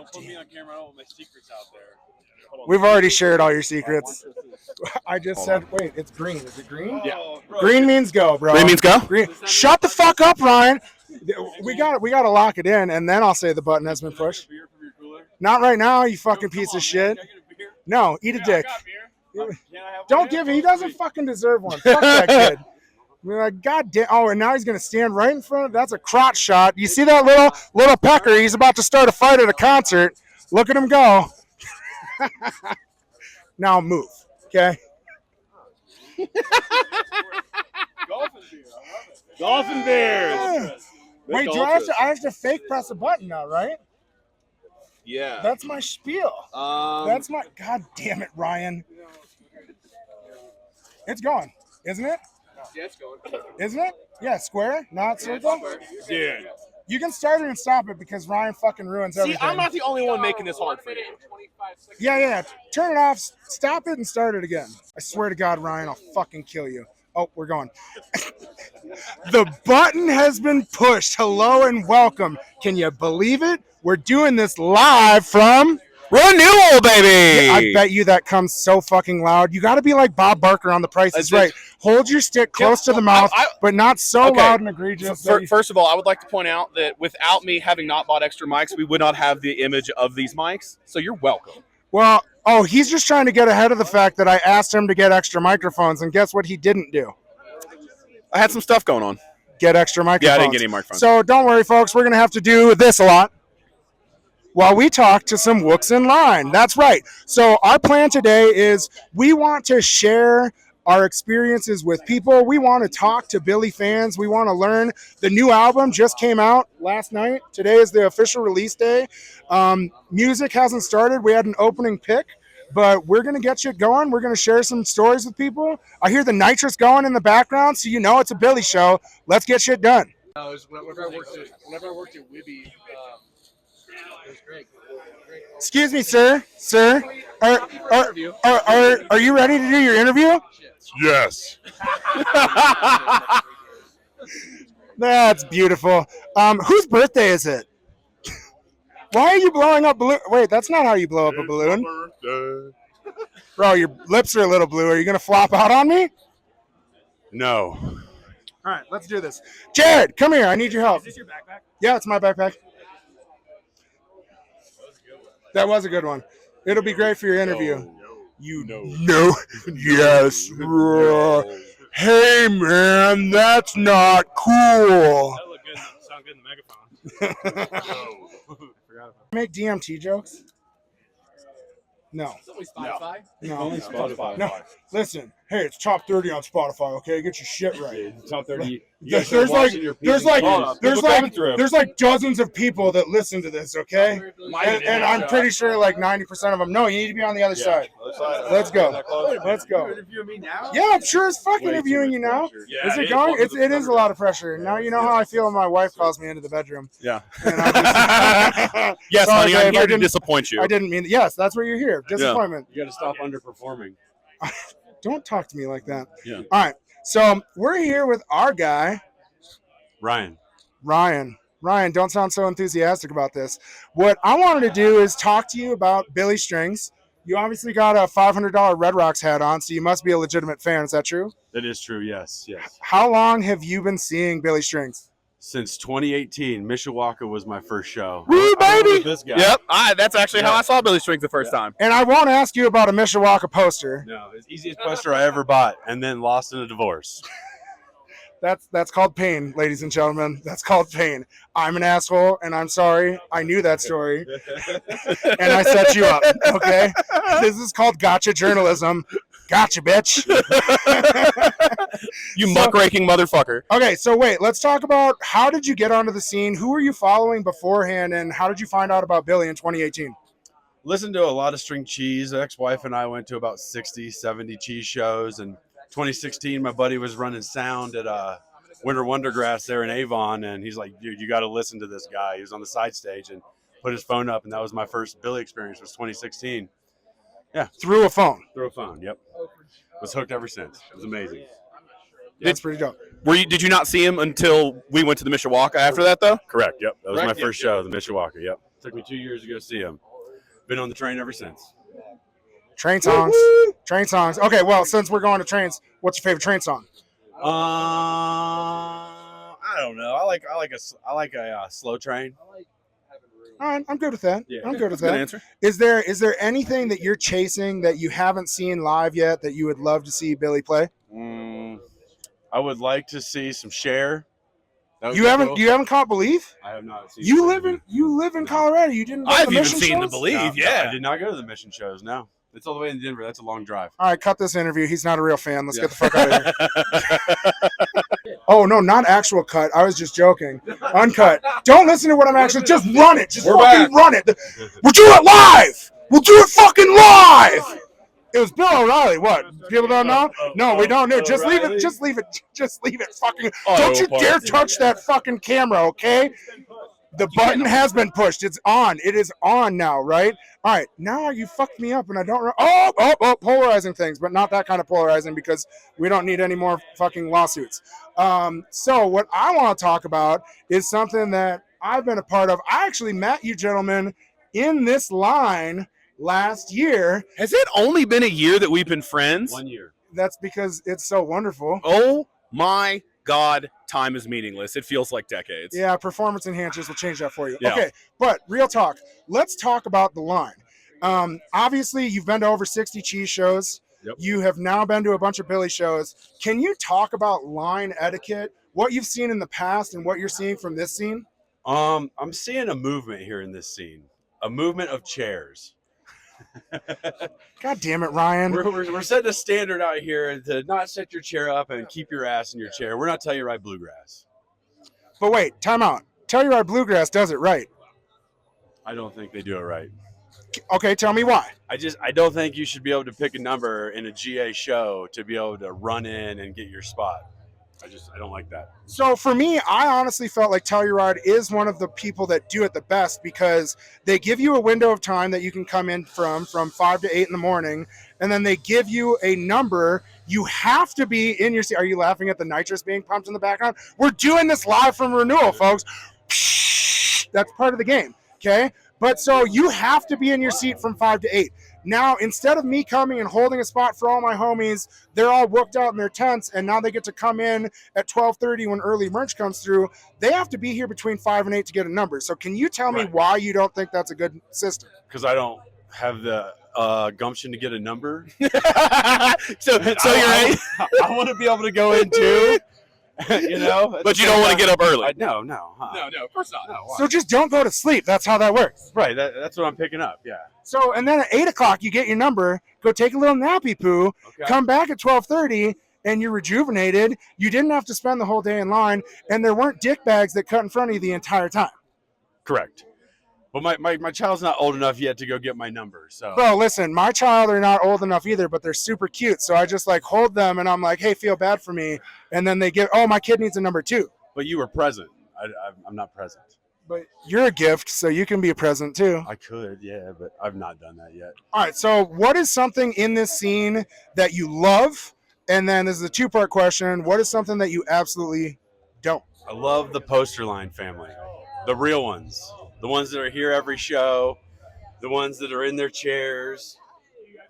Don't put me on camera. I don't want my secrets out there. We've already shared all your secrets. I just said, wait, it's green. Is it green? Yeah. Green means go, bro. Green means go? Green. Shut the fuck up, Ryan. We got to lock it in, and then I'll say the button has been pushed. Not right now, you fucking piece of shit. No, eat a dick. Don't give it. He doesn't fucking deserve one. Fuck that kid. We're like, God damn. Oh, and now he's going to stand right in front of. That's a crotch shot. You see that little pecker? He's about to start a fight at a concert. Look at him go. Now move, okay? Dolphin beers. Yeah. Wait, I have to fake press a button now, right? Yeah. That's my spiel. That's my. God damn it, Ryan. It's going, isn't it? Yeah, it's going. Isn't it? Yeah, square, not circle. Dude. You can start it and stop it because Ryan fucking ruins everything. See, I'm not the only one making this hard for you. Yeah. Turn it off, stop it, and start it again. I swear to God, Ryan, I'll fucking kill you. Oh, we're going. The button has been pushed. Hello and welcome. Can you believe it? We're doing this live from Renewal, baby! I bet you that comes so fucking loud. You got to be like Bob Barker on The Price is Right. Hold your stick close to the mouth, but not so loud and egregious. First of all, I would like to point out that without me having not bought extra mics, we would not have the image of these mics. So you're welcome. Well, he's just trying to get ahead of the fact that I asked him to get extra microphones, and guess what he didn't do? I had some stuff going on. Get extra microphones. Yeah, I didn't get any microphones. So don't worry, folks. We're going to have to do this a lot while we talk to some wooks in line. That's right. So our plan today is we want to share our experiences with people. We want to talk to Billy fans. We want to learn. The new album just came out last night. Today is the official release day. Music hasn't started. We had an opening pick, but we're going to get shit going. We're going to share some stories with people. I hear the nitrous going in the background, so you know it's a Billy show. Let's get shit done. Whenever I worked at Wibby, it was great. Excuse me, sir. Sir, are you ready to do your interview? Yes. That's beautiful. Whose birthday is it? Why are you blowing up balloon? Wait, that's not how you blow up a balloon. Bro, your lips are a little blue. Are you going to flop out on me? No. All right, let's do this. Jared, come here. I need your help. Is this your backpack? Yeah, it's my backpack. That was a good one. It'll be great for your interview. No. Yes. Hey, man, that's not cool. That looked good. Sound good in the megaphone. Make DMT jokes? No. It's only Spotify. No. Spotify. No. Listen, hey, it's top 30 on Spotify, okay? Get your shit right. Top 30. There's like dozens of people that listen to this, okay? And I'm pretty sure like 90% of them. No, you need to be on the other side. Let's go. Let's go. You're interviewing me now? Yeah, I'm sure as fuck interviewing you now. Yeah, Is it going? It is a lot of pressure. Now you know how I feel when my wife calls me into the bedroom. Yeah. And I Yes, Sorry, honey, I'm babe, here I to didn't- disappoint you. I didn't mean. Yes, that's what you're here. Disappointment. You got to stop underperforming. Don't talk to me like that. Yeah. All right. So we're here with our guy, Ryan. Ryan. Ryan, don't sound so enthusiastic about this. What I wanted to do is talk to you about Billy Strings. You obviously got a $500 Red Rocks hat on, so you must be a legitimate fan. Is that true? That is true. Yes. How long have you been seeing Billy Strings? Since 2018, Mishawaka was my first show. Woo, baby! This guy. Yep. That's actually how I saw Billy Strings the first time. And I won't ask you about a Mishawaka poster. No, it's the easiest poster I ever bought, and then lost in a divorce. That's called pain, ladies and gentlemen. That's called pain. I'm an asshole, and I'm sorry. I knew that story, and I set you up, okay? This is called gotcha journalism. Gotcha, bitch. You muckraking motherfucker. Okay, so wait. Let's talk about how did you get onto the scene? Who were you following beforehand, and how did you find out about Billy in 2018? Listened to a lot of String Cheese. Ex-wife and I went to about 60, 70 cheese shows, and 2016, my buddy was running sound at Winter Wondergrass there in Avon, and he's like, dude, you got to listen to this guy. He was on the side stage and put his phone up, and that was my first Billy experience, was 2016. Yeah. Through a phone. Through a phone, yep. Was hooked ever since. It was amazing. That's pretty dope. Did you not see him until we went to the Mishawaka after that, though? Correct, yep. That was my first show, the Mishawaka, yep. Took me 2 years to go see him. Been on the train ever since. Train songs. Train songs. Okay, well, since we're going to trains, what's your favorite train song? I don't know. I like a slow train. All right, I'm good with that. Yeah. I'm good with Good that. answer. Is there anything that you're chasing that you haven't seen live yet that you would love to see Billy play? I would like to see some Cher. You haven't caught Believe? I have not seen. You live in Colorado. You didn't go to I've the even mission seen the shows? Believe. No, Yeah. I did not go to the mission shows. No, it's all the way in Denver. That's a long drive. All right, cut this interview. He's not a real fan. Let's Yeah. get the fuck out of here. Oh, no, not actual cut. I was just joking. Uncut. Don't listen to what I'm actually. Just run it. Just fucking run it. We'll do it live. We'll do it fucking live. It was Bill O'Reilly. What? People don't know? No, we don't know. Just leave it. Just leave it. Just leave it. Fucking. Don't you dare touch that fucking camera, okay? The button has been pushed. It's on. It is on now, right? All right. Now you fucked me up, and I don't. Oh, polarizing things, but not that kind of polarizing because we don't need any more fucking lawsuits. So what I want to talk about is something that I've been a part of. I actually met you gentlemen in this line last year. Has it only been a year that we've been friends? 1 year. That's because it's so wonderful. Oh my God, time is meaningless. It feels like decades. Yeah, performance enhancers will change that for you. Yeah. Okay, but real talk. Let's talk about the line. Obviously, you've been to over 60 cheese shows. Yep. You have now been to a bunch of Billy shows. Can you talk about line etiquette, what you've seen in the past and what you're seeing from this scene? I'm seeing a movement here in this scene. A movement of chairs. God damn it, Ryan. We're setting a standard out here to not set your chair up and keep your ass in your chair. We're not Telluride bluegrass. But wait, time out. Telluride Bluegrass does it right. I don't think they do it right. Okay, tell me why. I don't think you should be able to pick a number in a GA show to be able to run in and get your spot. I don't like that. So for me, I honestly felt like Telluride is one of the people that do it the best because they give you a window of time that you can come in from 5 to 8 in the morning, and then they give you a number. You have to be in your seat. Are you laughing at the nitrous being pumped in the background? We're doing this live from Renewal, folks. That's part of the game, okay? But so you have to be in your seat from 5 to 8. Now, instead of me coming and holding a spot for all my homies, they're all booked out in their tents, and now they get to come in at 12:30 when early merch comes through. They have to be here between 5 and 8 to get a number. So can you tell me why you don't think that's a good system? Because I don't have the gumption to get a number. so you're I want to be able to go in too. You know, but you don't want to get up early. No, No, of course not. No, why? So just don't go to sleep. That's how that works. Right, that's what I'm picking up. Yeah. So, and then at 8 o'clock, you get your number, go take a little nappy poo, Okay. come back at 12:30, and you're rejuvenated. You didn't have to spend the whole day in line, and there weren't dick bags that cut in front of you the entire time. Correct. But my child's not old enough yet to go get my number. So. Bro, listen, my child are not old enough either, but they're super cute. So I just like hold them, and I'm like, hey, feel bad for me. And then they get, oh, my kid needs a number too. But you were present. I'm not present. But you're a gift, so you can be a present too. I could, yeah, but I've not done that yet. All right, so what is something in this scene that you love? And then this is a two-part question. What is something that you absolutely don't? I love the poster line family, the real ones, the ones that are here every show, the ones that are in their chairs,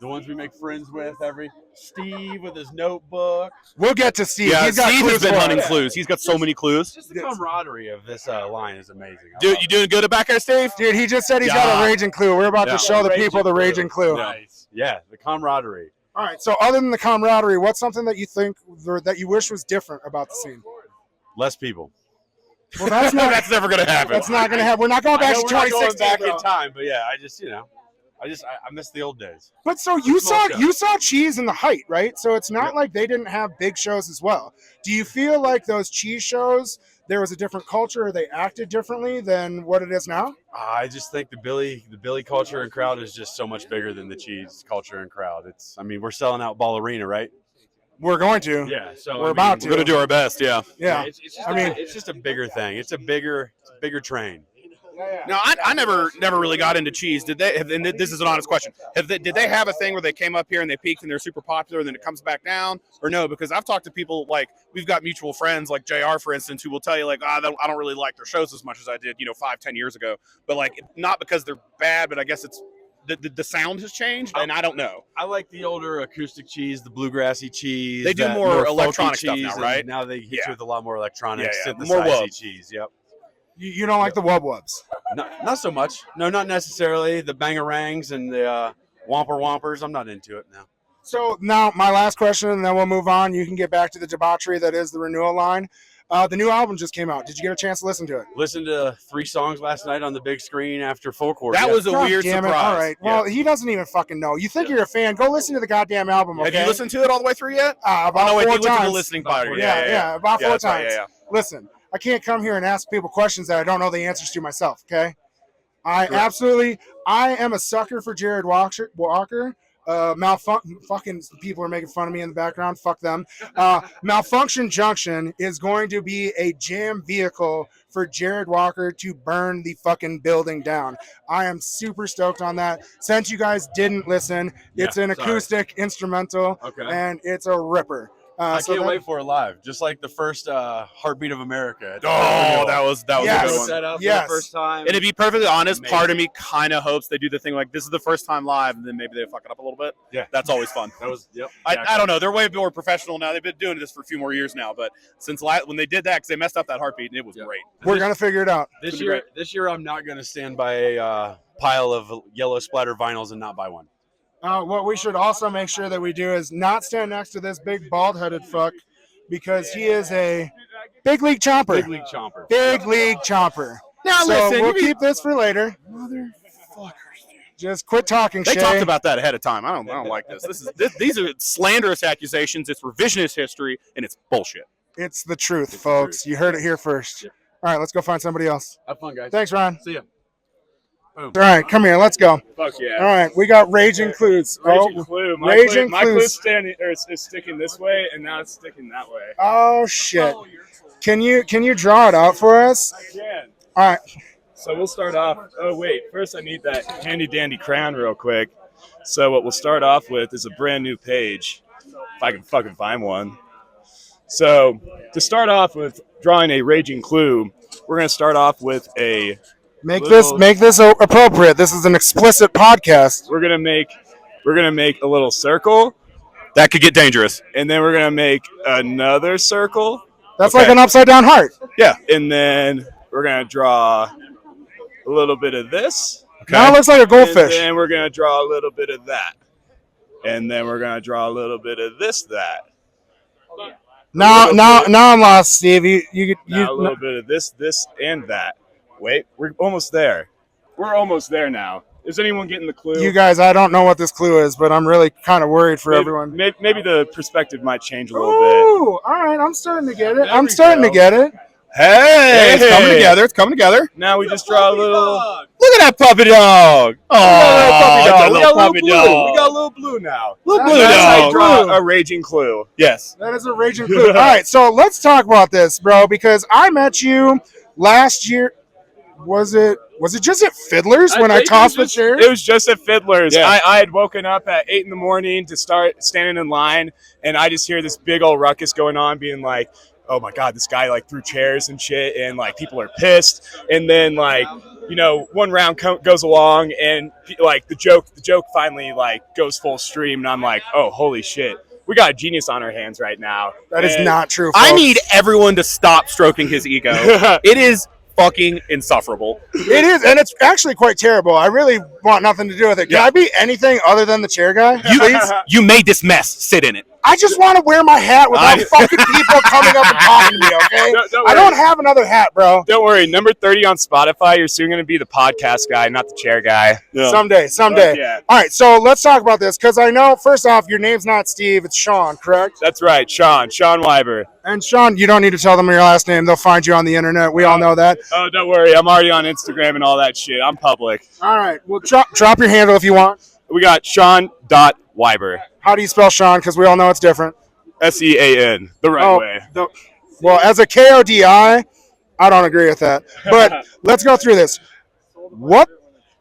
the ones we make friends with every. Steve with his notebook. We'll get to Steve. Yeah, He's got Steve clues has been for hunting us. clues. He's got so many clues. Just the camaraderie of this line is amazing. Dude, you doing good at back there, Steve? Dude, he just said he's got a raging clue. We're about Yeah. to show the people the raging clue. Nice. Yeah, the camaraderie. All right, so other than the camaraderie, what's something that you think or that you wish was different about the scene? Less people. Well, that's not. That's never gonna happen. That's not going to happen. We're not going I back know to we're not going 2016. back bro. in time, but yeah, I miss the old days. But so you saw Smoke you saw Cheese in the Height, right? So it's not like they didn't have big shows as well. Do you feel like those Cheese shows there was a different culture, or they acted differently than what it is now? I just think the Billy culture and crowd is just so much bigger than the cheese culture and crowd. We're selling out Ball Arena, right? We're going to. Yeah, so We're about to. We're gonna do our best. Yeah. Yeah. It's just I mean- it's just a bigger thing. It's a bigger train. Now, I never really got into cheese. Did they? And this is an honest question. Did they have a thing where they came up here and they peaked and they're super popular, and then it comes back down, or no? Because I've talked to people like we've got mutual friends like JR, for instance, who will tell you like, I don't really like their shows as much as I did, 5-10 years ago. But like, not because they're bad, but I guess it's the sound has changed, and I don't know. I like the older acoustic cheese, the bluegrassy cheese. They do more electronic stuff now, right? Now they hit you with a lot more electronic, more synthesized cheese. Yep. You don't like the wub wubs? Not so much. No, not necessarily. The bangarangs and the whompers. I'm not into it now. So now my last question, and then we'll move on. You can get back to the debauchery that is the Renewal line. The new album just came out. Did you get a chance to listen to it? Listened to 3 songs last night on the big screen after full court. That was a weird surprise. All right. Well, he doesn't even fucking know. You think you're a fan? Go listen to the goddamn album. Okay? Have you listened to it all the way through yet? About 4 times. To the listening party. Yeah, about 4 times. Right, Listen, I can't come here and ask people questions that I don't know the answers to myself. Okay? I am a sucker for Jared Walker. Fucking people are making fun of me in the background. Fuck them. Malfunction Junction is going to be a jam vehicle for Jared Walker to burn the fucking building down. I am super stoked on that. Since you guys didn't listen, it's an acoustic instrumental, and it's a ripper. I can't wait for it live, just like the first Heartbeat of America. That was a good one. Set up for the first time. And to be perfectly honest, part of me kind of hopes they do the thing like this is the first time live, and then maybe they fuck it up a little bit. Yeah, that's always fun. That was I don't know. They're way more professional now. They've been doing this for a few more years now, but since when they did that, because they messed up that Heartbeat, and it was great. We're gonna figure it out this year. I'm not gonna stand by a pile of yellow splatter vinyls and not buy one. What we should also make sure that we do is not stand next to this big bald-headed fuck, because he is a big league chomper. Big league chomper. Big league chomper. Now so listen, we'll keep this for later. Motherfuckers. Just quit talking, They Shay. talked about that ahead of time. I don't like this. These are slanderous accusations. It's revisionist history, and it's bullshit. It's the truth, folks. You heard it here first. All right, let's go find somebody else. Have fun, guys. Thanks, Ron. See ya. All right, come here. Let's go. Fuck yeah. All right, we got Raging Clues. Raging Clue. My clue's standing, or it's sticking this way, and now it's sticking that way. Oh shit! Can you draw it out for us? I can. All right. So we'll start off. Oh wait, first I need that handy dandy crayon real quick. So what we'll start off with is a brand new page, if I can fucking find one. So to start off with drawing a Raging Clue, we're gonna start off with a. Make this appropriate. This is an explicit podcast. We're gonna make a little circle. That could get dangerous. And then we're gonna make another circle. That's like an upside down heart. Yeah. And then we're gonna draw a little bit of this. Okay. Now it looks like a goldfish. And then we're gonna draw a little bit of that. And then we're gonna draw a little bit of that. Now I'm lost, Steve. You a little bit of this, and that. Wait, we're almost there. We're almost there now. Is anyone getting the clue? You guys, I don't know what this clue is, but I'm really kind of worried for everyone. Maybe the perspective might change a little bit. Ooh, all right. I'm starting to get it. Hey, it's coming together. Now we just draw a little. Look at that puppy dog. Oh, we got a little blue. We got a little blue now. Little blue That's how dog. you draw a Raging Clue. Yes. That is a Raging Clue. All right, so let's talk about this, bro, because I met you last year. Was it just at Fiddler's when I tossed the chairs? It was just at Fiddler's. Yeah. I had woken up at 8 a.m. to start standing in line, and I just hear this big old ruckus going on, being like, oh my God, this guy like threw chairs and shit, and like people are pissed. And then like, one round goes along, and like the joke finally like goes full stream, and I'm like, oh, holy shit. We got a genius on our hands right now. That is not true, folks. I need everyone to stop stroking his ego. It is fucking insufferable. It is, and it's actually quite terrible. I really want nothing to do with it. Can I be anything other than the chair guy, please? You made this mess. Sit in it. I just want to wear my hat without fucking people coming up and talking to me, okay? I don't have another hat, bro. Don't worry. Number 30 on Spotify, you're soon going to be the podcast guy, not the chair guy. Yeah. Someday. Yeah. All right, so let's talk about this, because I know, first off, your name's not Steve, it's Sean, correct? That's right, Sean Weiber. And Sean, you don't need to tell them your last name. They'll find you on the internet. We all know that. Oh, don't worry. I'm already on Instagram and all that shit. I'm public. All right, well, drop your handle if you want. We got Sean.Weiber. How do you spell Sean? Because we all know it's different. SEAN, the right way. Well, as a KODI, I don't agree with that. But let's go through this. What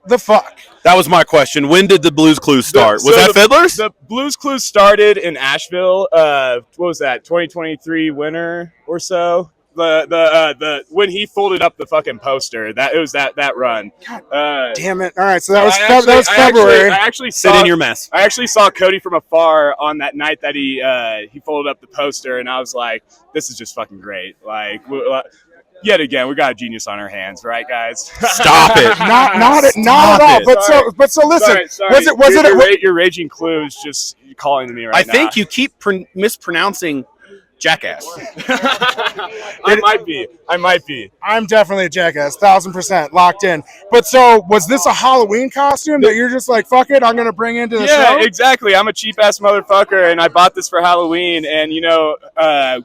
the fuck? That was my question. When did the Blues Clues start? So Was that Fiddlers? The Blues Clues started in Asheville. What was that? 2023 winter or so. The when he folded up the fucking poster, that it was that run. Damn it! All right, so that was February. February. I actually Sit in your mess. I actually saw Cody from afar on that night that he folded up the poster, and I was like, "This is just fucking great!" Like, yet again, we got a genius on our hands, right, guys? Stop it! Not at all. But so listen. Sorry. Was it your raging clue is just calling to me right now? I think you keep mispronouncing jackass. I might be. I'm definitely a jackass, 1,000% locked in. But so, was this a Halloween costume that you're just like, fuck it, I'm gonna bring into the show? Yeah, exactly. I'm a cheap ass motherfucker, and I bought this for Halloween. And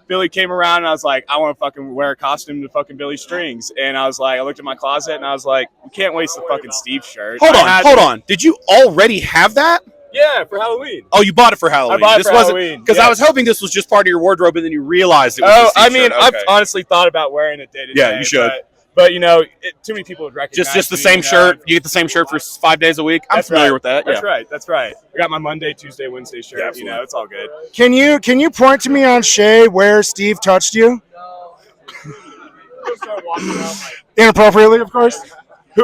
Billy came around, and I was like, I want to fucking wear a costume to fucking Billy Strings. And I was like, I looked at my closet, and I was like, we can't waste the fucking Steve shirt. Hold on. Did you already have that? Yeah, for Halloween. Oh, you bought it for Halloween. I bought it this for wasn't Halloween. because Yes. I was hoping this was just part of your wardrobe, and then you realized it was. Oh, a Steve I mean, shirt. I've Okay. honestly thought about wearing it day to day. Yeah, you should. But too many people would recognize just the me, same shirt. You get the same shirt for 5 days a week. I'm That's familiar right. with that. That's right. I got my Monday, Tuesday, Wednesday shirt. Yeah, It's all good. Can you point to me on Shay where Steve touched you? Inappropriately, of course.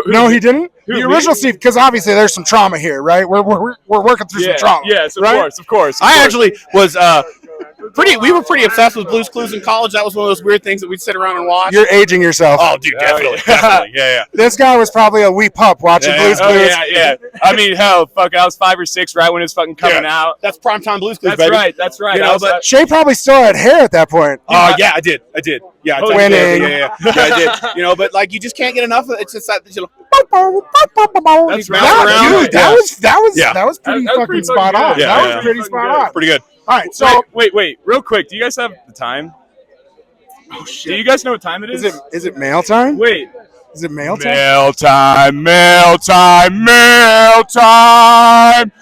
No, he didn't. The original Steve, because obviously there's some trauma here, right? We're working through some trauma. Yes, of right? course. I actually was we were pretty obsessed with Blue's Clues in college. That was one of those weird things that we'd sit around and watch. You're aging yourself. Oh, dude, definitely. Yeah. This guy was probably a wee pup watching Blue's Clues. Yeah. I mean, hell, fuck, I was 5 or 6 right when it was fucking coming out. That's primetime Blue's Clues, That's baby. right. You know, but Shay probably still had hair at that point. yeah, I did. Yeah, I Winning. Yeah, I did. But like, you just can't get enough of it. It's just that That's right. Dude, that was pretty fucking spot on. good. That was pretty spot on. pretty good. All right, so Wait, real quick. Do you guys have the time? Oh shit! Do you guys know what time it is? is it mail time? Wait. Is it mail time? Mail time.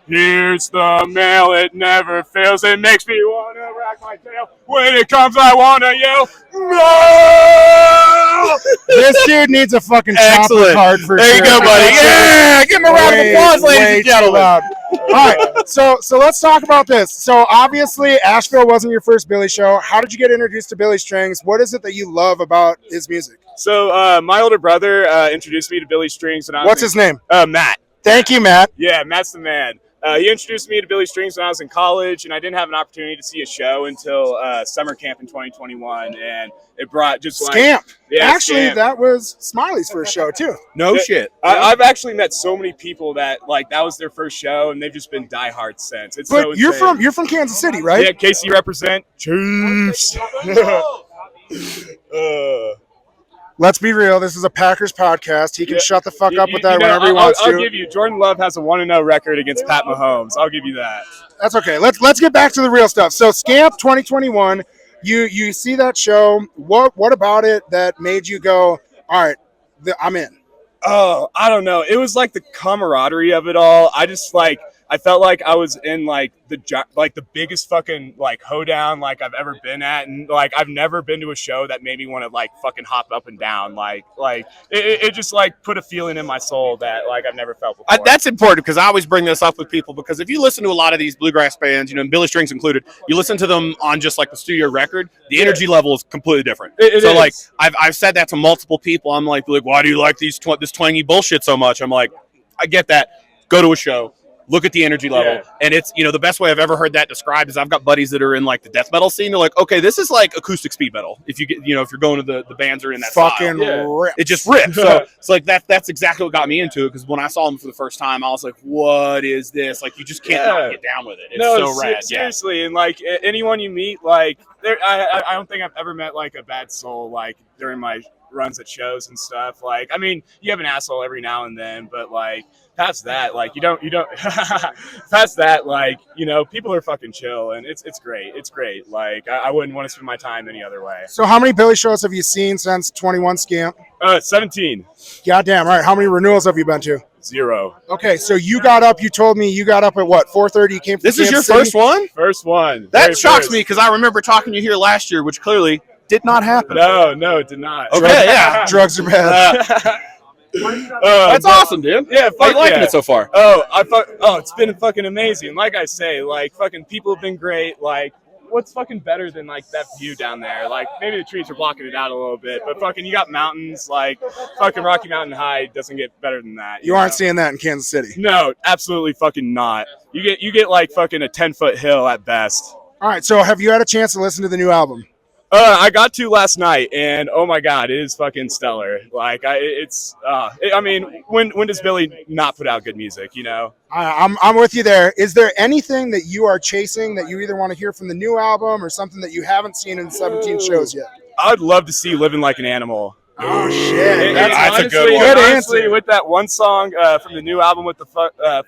Here's the mail, it never fails. It makes me want to rack my tail. When it comes, I want to yell, no! This dude needs a fucking chopper Excellent. card for There sure. you go, buddy. Yeah, give him a round of applause, ladies and gentlemen. All right, so let's talk about this. So obviously, Asheville wasn't your first Billy show. How did you get introduced to Billy Strings? What is it that you love about his music? So my older brother introduced me to Billy Strings. What's his name? Matt. Thank you, Matt. Yeah, Matt's the man. He introduced me to Billy Strings when I was in college, and I didn't have an opportunity to see a show until summer camp in 2021, and it brought just Scamp. Yeah, Actually, Scamp. That was Smiley's first show too. No shit. I've actually met so many people that that was their first show, and they've just been diehards since. It's But so you're insane. from Kansas City, right? Yeah, KC represent Chiefs. Let's be real. This is a Packers podcast. He can shut the fuck up with that know, whenever he wants I'll to. give you Jordan Love has a 1-0 record against Pat Mahomes. I'll give you that. That's okay. Let's get back to the real stuff. So Scamp 2021, you see that show. What about it that made you go, all right, I'm in? Oh, I don't know. It was like the camaraderie of it all. I felt like I was in the biggest fucking hoedown I've ever been at, and I've never been to a show that made me want to fucking hop up and down. It just put a feeling in my soul that I've never felt before. That's important because I always bring this up with people because if you listen to a lot of these bluegrass bands, and Billy Strings included, you listen to them on just the studio record, the energy level is completely different. It is. I've said that to multiple people. I'm like, why do you like this twangy bullshit so much? I'm like, I get that. Go to a show. Look at the energy level. Yeah. And it's, the best way I've ever heard that described is I've got buddies that are in the death metal scene. They're like, okay, this is acoustic speed metal. If you get, if you're going to the bands are in that Fucking style. rip. It just rips. So it's that's exactly what got me into it. Because when I saw them for the first time, I was like, what is this? You just can't not get down with it. It's so rad. Seriously. And anyone you meet, I don't think I've ever met a bad soul, during my runs at shows and stuff. I mean, you have an asshole every now and then, but past that, you don't past that, people are fucking chill, and it's great. It's great. I wouldn't want to spend my time any other way. So how many Billy shows have you seen since 21 Scamp? 17. Goddamn, right. How many renewals have you been to? 0. Okay, so you told me you got up at what, 4:30? You came from This is your Kansas City? first one? First one. That Very shocks first. me because I remember talking to you here last year, which clearly did not happen. No, it did not. Okay, yeah. Drugs are bad. That's awesome, dude. Yeah, How you liking yeah. it so far? It's been fucking amazing. Like I say, like fucking people have been great. Like, what's fucking better than like that view down there? Like maybe the trees are blocking it out a little bit, but fucking you got mountains. Like fucking Rocky Mountain High doesn't get better than that. You aren't seeing that in Kansas City. No, absolutely fucking not. You get like fucking a 10-foot hill at best. All right, so have you had a chance to listen to the new album? I got to last night, and oh my god, it is fucking stellar. Like, I mean, when does Billy not put out good music? You know. I'm with you there. Is there anything that you are chasing that you either want to hear from the new album or something that you haven't seen in 17 shows yet? I'd love to see "Living Like an Animal." Oh shit, That's a good one. Good Honestly, answer. with that one song from the new album with the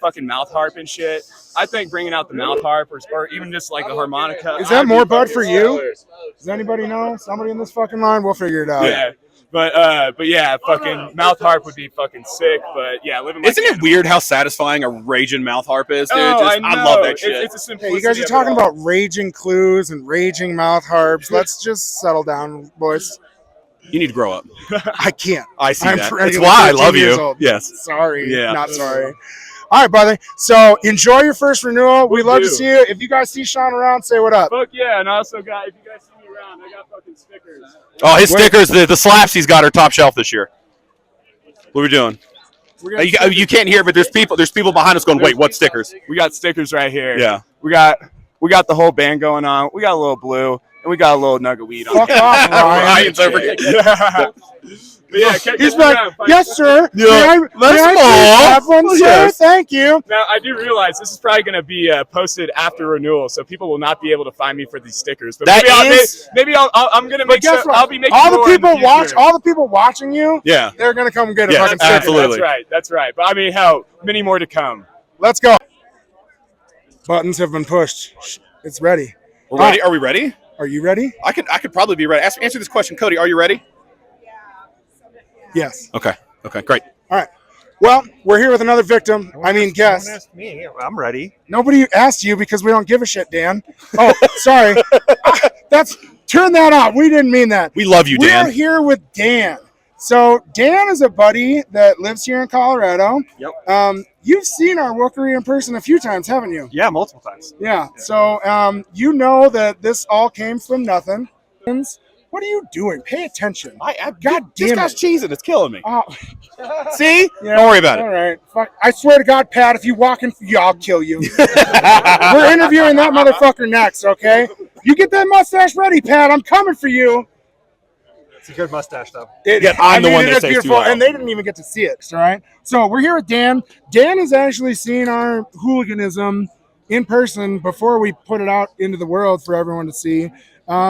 fucking mouth harp and shit, I think bringing out the mouth harp or even just like the harmonica. Is that more Bud for you? stellar. Does anybody know? Somebody in this fucking line? We'll figure it out. Yeah. But yeah, fucking mouth harp would be fucking sick. But yeah, living. Like Isn't it weird how satisfying a raging mouth harp is, dude? Oh, I love that shit. It's a Hey, simplicity. you guys are of it talking all. about raging clues and raging mouth harps. Let's just settle down, boys. You need to grow up. I can't. I see I'm that. pretty That's why I 13 love years you. old. Yes. Sorry. Yeah. Not sorry. All right, brother. So enjoy your first renewal. We'd love to do. see you. If you guys see Sean around, say what up. Fuck yeah, and I also got, if you guys see me around, I got fucking stickers. Oh, his Wait. stickers, the slaps he's got are top shelf this year. What are we doing? We're You can't hear, but there's people behind us going, wait, what stickers? We got stickers right here. Yeah. We got the whole band going on. We got a little blue, and we got a little nugget weed on. Fuck off, Ryan. Ryan's over here. But yeah, catch He's me like, around. yes, sir. Yeah, May I let's please go. have one, sir? Yes. Thank you. Now, I do realize this is probably going to be posted after renewal, so people will not be able to find me for these stickers. But That maybe I'm going to make Guess sure what? I'll be making All the more in people future. all the people watching you, Yeah. they're gonna come get a Yes, fucking sticker. absolutely. That's right. But I mean, hell, many more to come. Let's go. Buttons have been pushed. It's ready. We're ready. Are we ready? Are you ready? I could probably be ready. Answer this question, Cody. Are you ready? Yes. Okay, great. All right. Well, we're here with another victim. I mean, guest. Don't ask me. I'm ready. Nobody asked you because we don't give a shit, Dan. Oh, sorry. Turn that off. We didn't mean that. We love you, We're Dan. here with Dan. So Dan is a buddy that lives here in Colorado. Yep. You've seen our Wookery in person a few times, haven't you? Yeah, multiple times. Yeah. So you know that this all came from nothing. What are you doing? Pay attention. God This damn guy's it. cheesing. It's killing me. Oh, See? yeah, Don't worry about All it. right. Fuck. I swear to God, Pat, if you walk in, I'll kill you. We're interviewing that motherfucker next, okay? You get that mustache ready, Pat. I'm coming for you. It's a good mustache, though. I'm the one it that is says too beautiful, loud. and they didn't even get to see it. All right. So we're here with Dan. Dan has actually seen our hooliganism in person before we put it out into the world for everyone to see,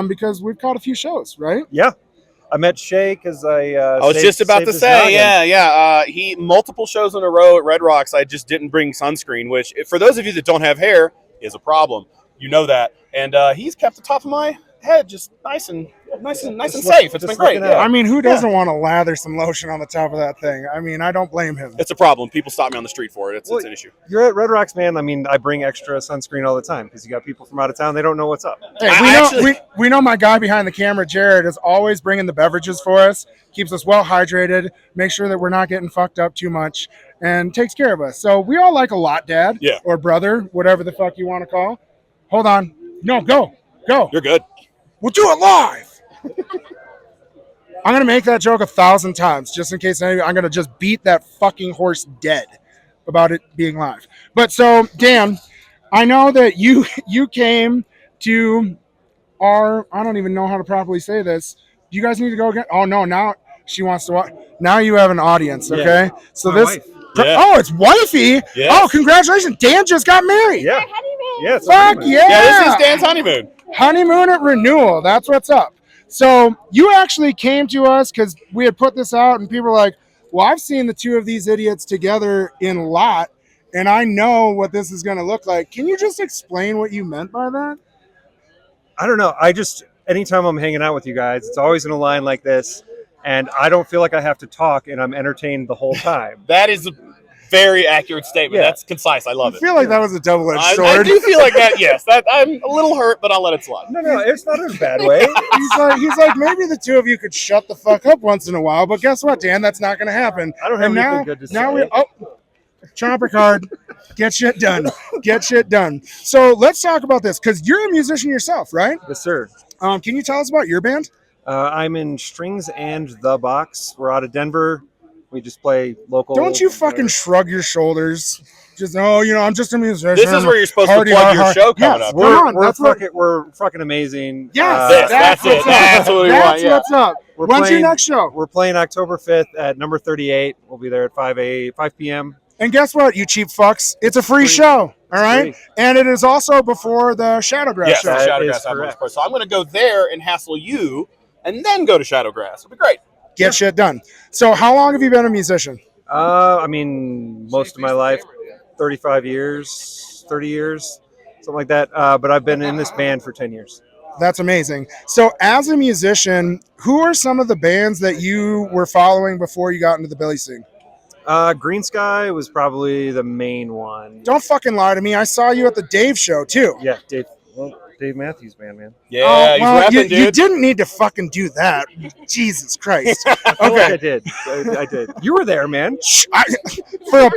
because we've caught a few shows, right? Yeah. I met Shay because I I was just about to say, yeah. He multiple shows in a row at Red Rocks. I just didn't bring sunscreen, which for those of you that don't have hair is a problem. You know that, and he's kept the top of my head just nice and safe. It's been great. Yeah. I mean, who doesn't want to lather some lotion on the top of that thing? I mean, I don't blame him. It's a problem. People stop me on the street for it. It's an issue. You're at Red Rocks, man. I mean, I bring extra sunscreen all the time because you got people from out of town. They don't know what's up. Hey, we know my guy behind the camera, Jared, is always bringing the beverages for us, keeps us well hydrated, makes sure that we're not getting fucked up too much, and takes care of us. So we all like a lot, Dad. Yeah. Or brother, whatever the fuck you want to call. Hold on. No, go. You're good. We'll do it live. I'm going to make that joke 1,000 times just in case I'm going to just beat that fucking horse dead about it being live. But so, Dan, I know that you came to our, I don't even know how to properly say this. Do you guys need to go again? Oh, no, now she wants to watch. Now you have an audience, okay? So My wife. Yeah. Oh, it's wifey. Yes. Oh, congratulations. Dan just got married. Yeah. Yeah. It's Fuck amazing. yeah. Yeah, this is Dan's honeymoon. Honeymoon at Renewal. That's what's up. So you actually came to us because we had put this out and people were like, well, I've seen the two of these idiots together in lot and I know what this is going to look like. Can you just explain what you meant by that? I don't know. Anytime I'm hanging out with you guys, it's always in a line like this. And I don't feel like I have to talk and I'm entertained the whole time. That is Very accurate statement. Yeah. That's concise. I love I it. feel like that was a double-edged I sword. do feel like that. Yes, that I'm a little hurt, but I'll let it slide. No, it's not in a bad way. He's like, maybe the two of you could shut the fuck up once in a while, but guess what, Dan? That's not going to happen. I don't have And anything good to now say. chomper card, get shit done, get shit done. So let's talk about this because you're a musician yourself, right? Yes, sir. Can you tell us about your band? I'm in Strings and the Box. We're out of Denver. We just play local. Don't you fucking shrug your shoulders? Just I'm just a musician. This is where you're supposed to plug your show coming up. We're fucking amazing. Yes, that's it. That's what we want. Yeah. What's up. When's your next show? We're playing October 5th at number 38. We'll be there at 5 p.m. And guess what, you cheap fucks? It's a free show, all right? And it is also before the Shadowgrass Yes, show. Shadowgrass. So I'm going to go there and hassle you, and then go to Shadowgrass. It'll be great. Get shit done. So how long have you been a musician? Most of my life, 35 years, 30 years, something like that. But I've been in this band for 10 years. That's amazing. So as a musician, who are some of the bands that you were following before you got into the Billy scene? Green Sky was probably the main one. Don't fucking lie to me. I saw you at the Dave show too. Yeah, Dave Matthews Band, man. Yeah, he's rapping, dude. You didn't need to fucking do that. Jesus Christ. Okay, I did. I did. You were there, man. For a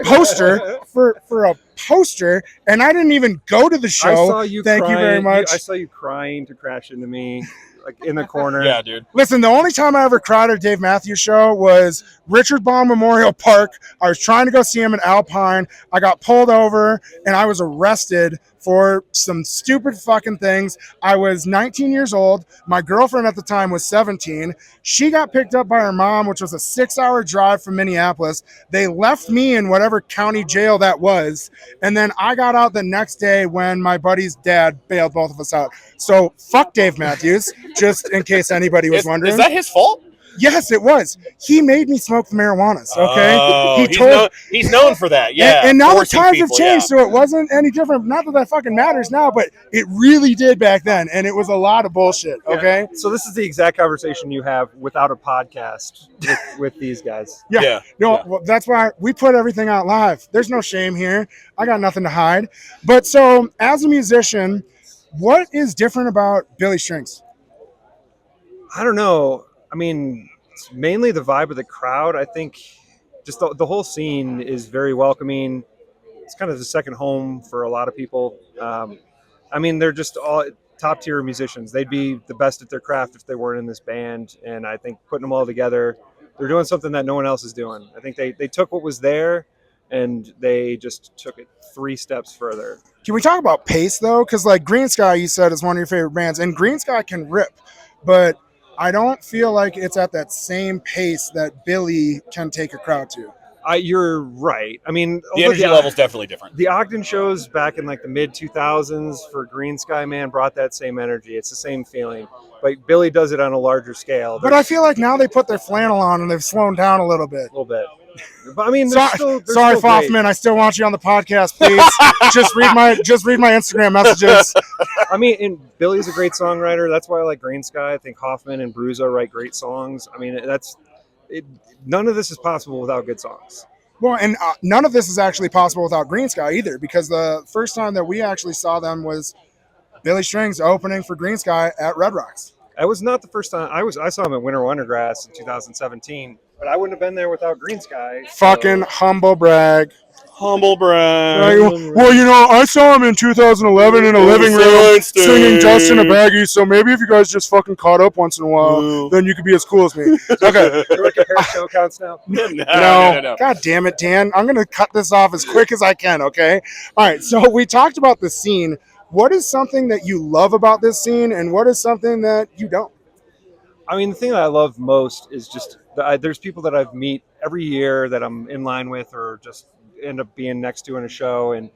poster, and I didn't even go to the show. I saw you. Thank you very much. I saw you crying to crash into me, like in the corner. Yeah, dude. Listen, the only time I ever cried at a Dave Matthews show was Richard Bond Memorial Park. I was trying to go see him in Alpine. I got pulled over, and I was arrested for some stupid fucking things. I was 19 years old. My girlfriend at the time was 17. She got picked up by her mom, which was a 6-hour drive from Minneapolis. They left me in whatever county jail that was. And then I got out the next day when my buddy's dad bailed both of us out. So fuck Dave Matthews, just in case anybody was wondering. Is that his fault? Yes, it was. He made me smoke the marijuanas, okay? Oh, he's known for that, yeah. And now the times have changed, so it wasn't any different. Not that fucking matters now, but it really did back then, and it was a lot of bullshit, okay? Yeah. So this is the exact conversation you have without a podcast with these guys. Yeah. Well, that's why we put everything out live. There's no shame here. I got nothing to hide. But so, as a musician, what is different about Billy Strings? I don't know. I mean, it's mainly the vibe of the crowd. I think just the whole scene is very welcoming. It's kind of the second home for a lot of people. I mean, they're just all top tier musicians. They'd be the best at their craft if they weren't in this band. And I think putting them all together, they're doing something that no one else is doing. I think they took what was there and they just took it 3 steps further. Can we talk about pace, though? Because, like, Green Sky, you said, is one of your favorite bands. And Green Sky can rip. But I don't feel like it's at that same pace that Billy can take a crowd to. You're right. I mean, the energy level's definitely different. The Ogden shows back in like the mid 2000s for Green Sky Man brought that same energy. It's the same feeling, but Billy does it on a larger scale. But I feel like now they put their flannel on and they've slowed down a little bit. A little bit. But I mean, sorry, Foffman. I still want you on the podcast, please. just read my Instagram messages. I mean, and Billy's a great songwriter. That's why I like Green Sky. I think Hoffman and Bruzo write great songs. I mean, none of this is possible without good songs. Well, and none of this is actually possible without Green Sky either, because the first time that we actually saw them was Billy Strings opening for Green Sky at Red Rocks. That was not the first time. I saw him at Winter Wondergrass in 2017, but I wouldn't have been there without Green Sky. Fucking humble brag. Humble brag. Well, I saw him in 2011 in a living room singing Dust in a Baggie, so maybe if you guys just fucking caught up once in a while, then you could be as cool as me. Okay. You're like a hair show counts now? No. God damn it, Dan. I'm going to cut this off as quick as I can, okay? All right, so we talked about the scene. What is something that you love about this scene, and what is something that you don't? I mean, the thing that I love most is just there's people that I've meet every year that I'm in line with or just end up being next to in a show, and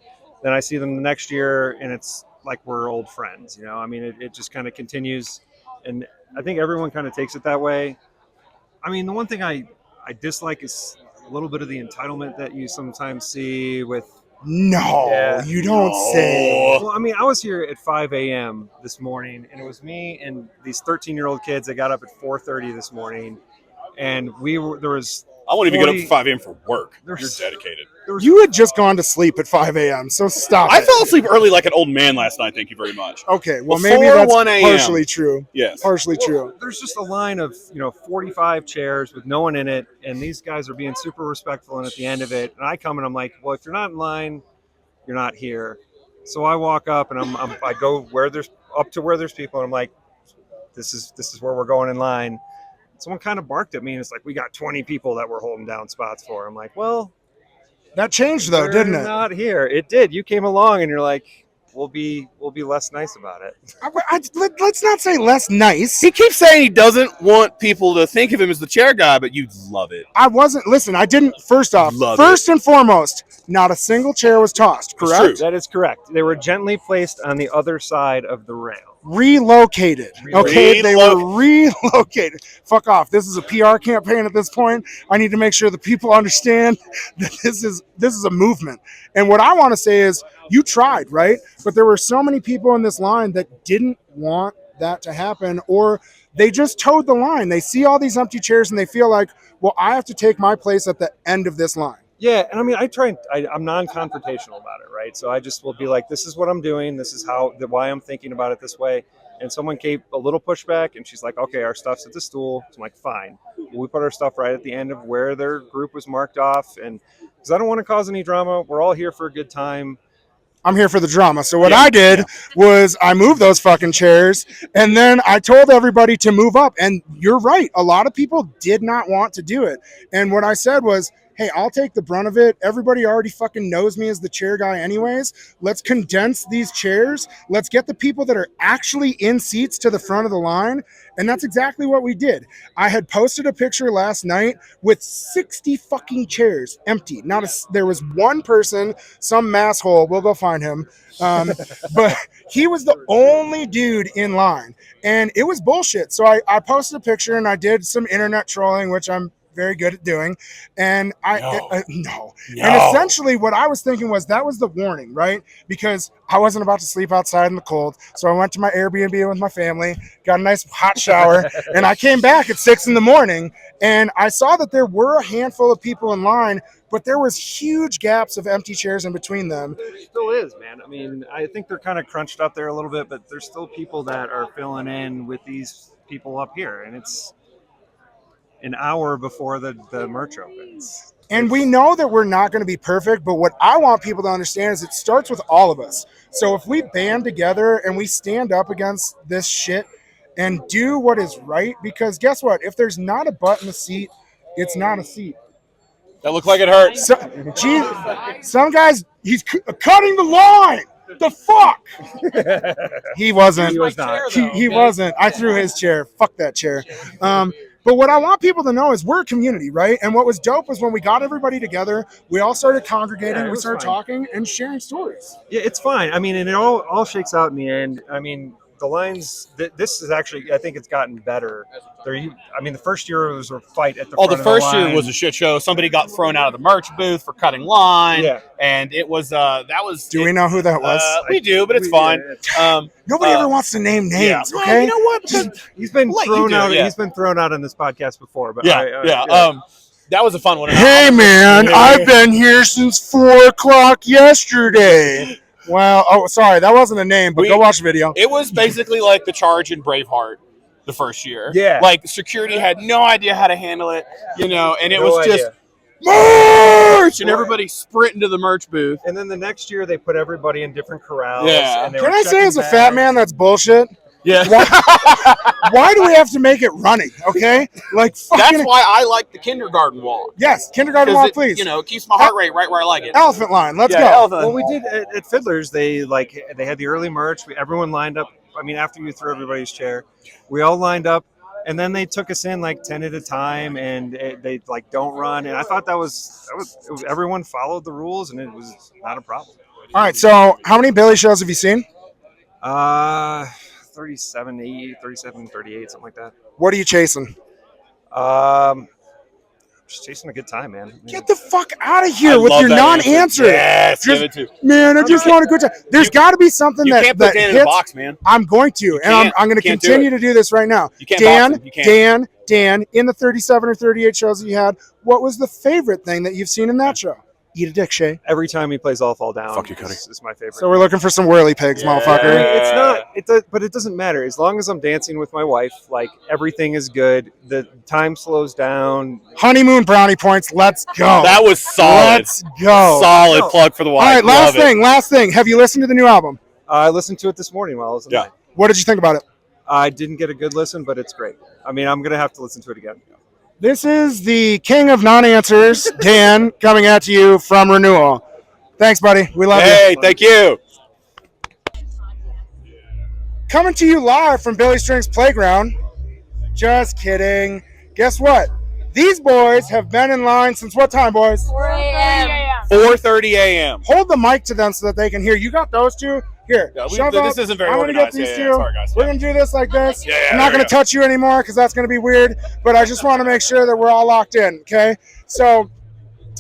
then I see them the next year and it's like we're old friends, you know. I mean, it just kind of continues, and I think everyone kind of takes it that way. I mean, the one thing I dislike is a little bit of the entitlement that you sometimes see with you don't say. Well, I mean, I was here at 5 a.m. this morning, and it was me and these 13-year-old kids that got up at 4:30 this morning, and there was I won't even get up 40 at 5 a.m. for work. You're There's- dedicated. You had just gone to sleep at 5 a.m., so stop I it. fell asleep early like an old man last night. Thank you very much. Okay, well, Before maybe that's 1 a.m. partially true. Yes. Partially Well, true. there's just a line of 45 chairs with no one in it, and these guys are being super respectful. And at the end of it, and I come and I'm like, well, if you're not in line, you're not here. So I walk up and I go where there's up to where there's people, and I'm like, this is where we're going in line. Someone kind of barked at me, and it's like, we got 20 people that we're holding down spots for. I'm like, well, That changed though, they're didn't it? not here. It did. You came along, and you're like, we'll be less nice about it. Let's not say less nice. He keeps saying he doesn't want people to think of him as the chair guy, but you love it. I wasn't. Listen, I didn't. First off, Love first and foremost, not a single chair was tossed. It's Correct. true. That is correct. They were gently placed on the other side of the rail. Relocated. Okay, they were relocated. Fuck off. This is a PR campaign at this point. I need to make sure the people understand that this is a movement. And what I want to say is, you tried, right? But there were so many people in this line that didn't want that to happen, or they just towed the line. They see all these empty chairs and they feel like, well, I have to take my place at the end of this line. Yeah, and I mean, I'm non-confrontational about it, right? So I just will be like, this is what I'm doing. This is why I'm thinking about it this way. And someone gave a little pushback, and she's like, okay, our stuff's at the stool. So I'm like, fine. We put our stuff right at the end of where their group was marked off. And because I don't want to cause any drama, we're all here for a good time. I'm here for the drama. So what I did was I moved those fucking chairs, and then I told everybody to move up. And you're right. A lot of people did not want to do it. And what I said was, hey, I'll take the brunt of it. Everybody already fucking knows me as the chair guy anyways. Let's condense these chairs. Let's get the people that are actually in seats to the front of the line. And that's exactly what we did. I had posted a picture last night with 60 fucking chairs empty. There was one person, some masshole, we'll go find him. But he was the only dude in line. And it was bullshit. So I posted a picture and I did some internet trolling, which I'm very good at doing. And no. And essentially what I was thinking was that was the warning, right? Because I wasn't about to sleep outside in the cold. So I went to my Airbnb with my family, got a nice hot shower, and I came back at 6 a.m. and I saw that there were a handful of people in line, but there was huge gaps of empty chairs in between them. There still is, man. I mean, I think they're kind of crunched up there a little bit, but there's still people that are filling in with these people up here. And it's an hour before the merch opens. And we know that we're not going to be perfect, but what I want people to understand is it starts with all of us. So if we band together and we stand up against this shit and do what is right, because guess what? If there's not a butt in the seat, it's not a seat. That looked like it hurts. Some guys, he's cutting the line. The fuck? He wasn't. He was not. He wasn't. I threw his chair. Fuck that chair. But what I want people to know is we're a community, right? And what was dope was when we got everybody together, we all started congregating, we started talking and sharing stories. Yeah, it's fine. I mean, and it all shakes out in the end. I mean, the lines, this is actually, I think it's gotten better. The first year was a fight at the front the of the first line. year was a shit show. Somebody got thrown out of the merch booth for cutting line. Yeah. And it was, that was. Do we know who that was? We do, but it's fine. Nobody ever wants to name names, yeah. okay? Well, you know what? He's been thrown out. Yeah. He's been thrown out on this podcast before. But that was a fun one. Hey, man, I've been here since 4 o'clock yesterday. Well, sorry, that wasn't a name, but go watch the video. It was basically like the charge in Braveheart the first year. Yeah. Like security had no idea how to handle it, and it was just Merch! and everybody sprinting to the merch booth. And then the next year they put everybody in different corrals. Yeah. And they Can were I say checking as a bags. fat man that's bullshit? Yeah. Why do we have to make it running, okay? Like, fucking... That's why I like the kindergarten walk. Yes, kindergarten walk, please. It keeps my heart rate right where I like it. Elephant line, let's go. Elephant. Well, we did at Fiddler's. They had the early merch. Everyone lined up. I mean, after you threw everybody's chair, we all lined up, and then they took us in like 10 at a time, and they like don't run. And I thought that was everyone followed the rules, and it was not a problem. All right, so how many Billy shows have you seen? 37, 38, something like that. What are you chasing? I just chasing a good time, man. I mean, Get the fuck out of here I with love your that non-answer. Yes, Just- give it to. Man, I just want a good time. There's got to be something You that, can't put that Dan hits. in a box, man. I'm going to, and I'm going to Can't do continue to do this right now. You can't box him. You can't. Dan, in the 37 or 38 shows that you had, what was the favorite thing that you've seen in that show? Eat a dick, Shay. every time he plays All Fall Down, Fuck you, Cody. is my favorite. So we're looking for some whirly pigs, I mean, motherfucker. it's not. It does, but it doesn't matter as long as I'm dancing with my wife. Like everything is good. The time slows down. Honeymoon brownie points. Let's go. That was solid. Let's go. Solid No. plug for the wife. All right, Love it. last thing. Have you listened to the new album? I listened to it this morning while I was in line. What did you think about it? I didn't get a good listen, but it's great. I mean, I'm gonna have to listen to it again. This is the king of non-answers, Dan, coming at you from Renewal. Thanks, buddy. We love you. Hey, thank you. Coming to you live from Billy Strings Playground. Just kidding. Guess what? These boys have been in line since what time, boys? 4 a.m. 4:30 a.m. Hold the mic to them so that they can hear. You got those two? Here. Yeah, shove this up. isn't very I'm gonna organized. get these Yeah, two. sorry, guys. We're going to do this like this. Yeah, I'm not there going we to touch you anymore because that's going to be weird, but I just want to make sure that we're all locked in, okay? So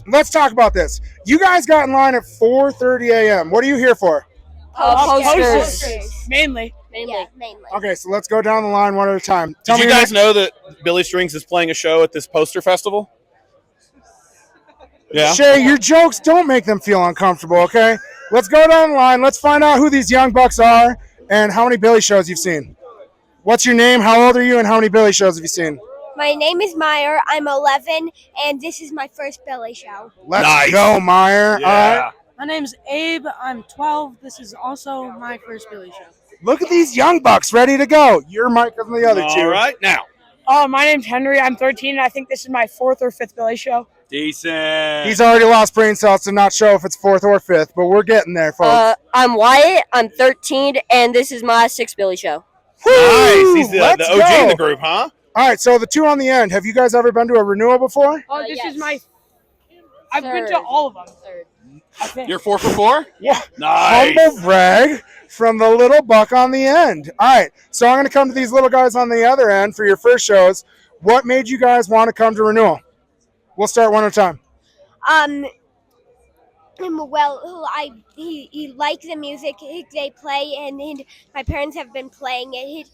let's talk about this. You guys got in line at 4:30 a.m. What are you here for? Posters. Mainly. Yeah, mainly. Okay, so let's go down the line one at a time. Tell Did me you your guys know that Billy Strings is playing a show at this poster festival? Yeah. Shay, your jokes don't make them feel uncomfortable, okay? Let's go down the line. Let's find out who these young bucks are and how many Billy shows you've seen. What's your name? How old are you? And how many Billy shows have you seen? My name is Meyer. I'm 11, and this is my first Billy show. Let's Nice. go, Meyer. Yeah. All right. My name's Abe. I'm 12. This is also my first Billy show. Look at these young bucks ready to go. You're Mike and the other two. All right, now. My name's Henry. I'm 13, and I think this is my 4th or 5th Billy show. Decent. He's already lost brain cells to not show if it's 4th or 5th, but we're getting there, folks. I'm Wyatt. I'm 13, and this is my 6th Billy show. Nice. He's the Let's OG in the go. group, huh? All right, so the two on the end. Have you guys ever been to a renewal before? Oh, this yes. is my... I've been to Third. all of them. Third. I think. You're 4 for 4? Yeah. Nice. Humble brag from the little buck on the end. All right, so I'm going to come to these little guys on the other end for your first shows. What made you guys want to come to renewal? We'll start one at a time. Well, he likes the music they play, and my parents have been playing it.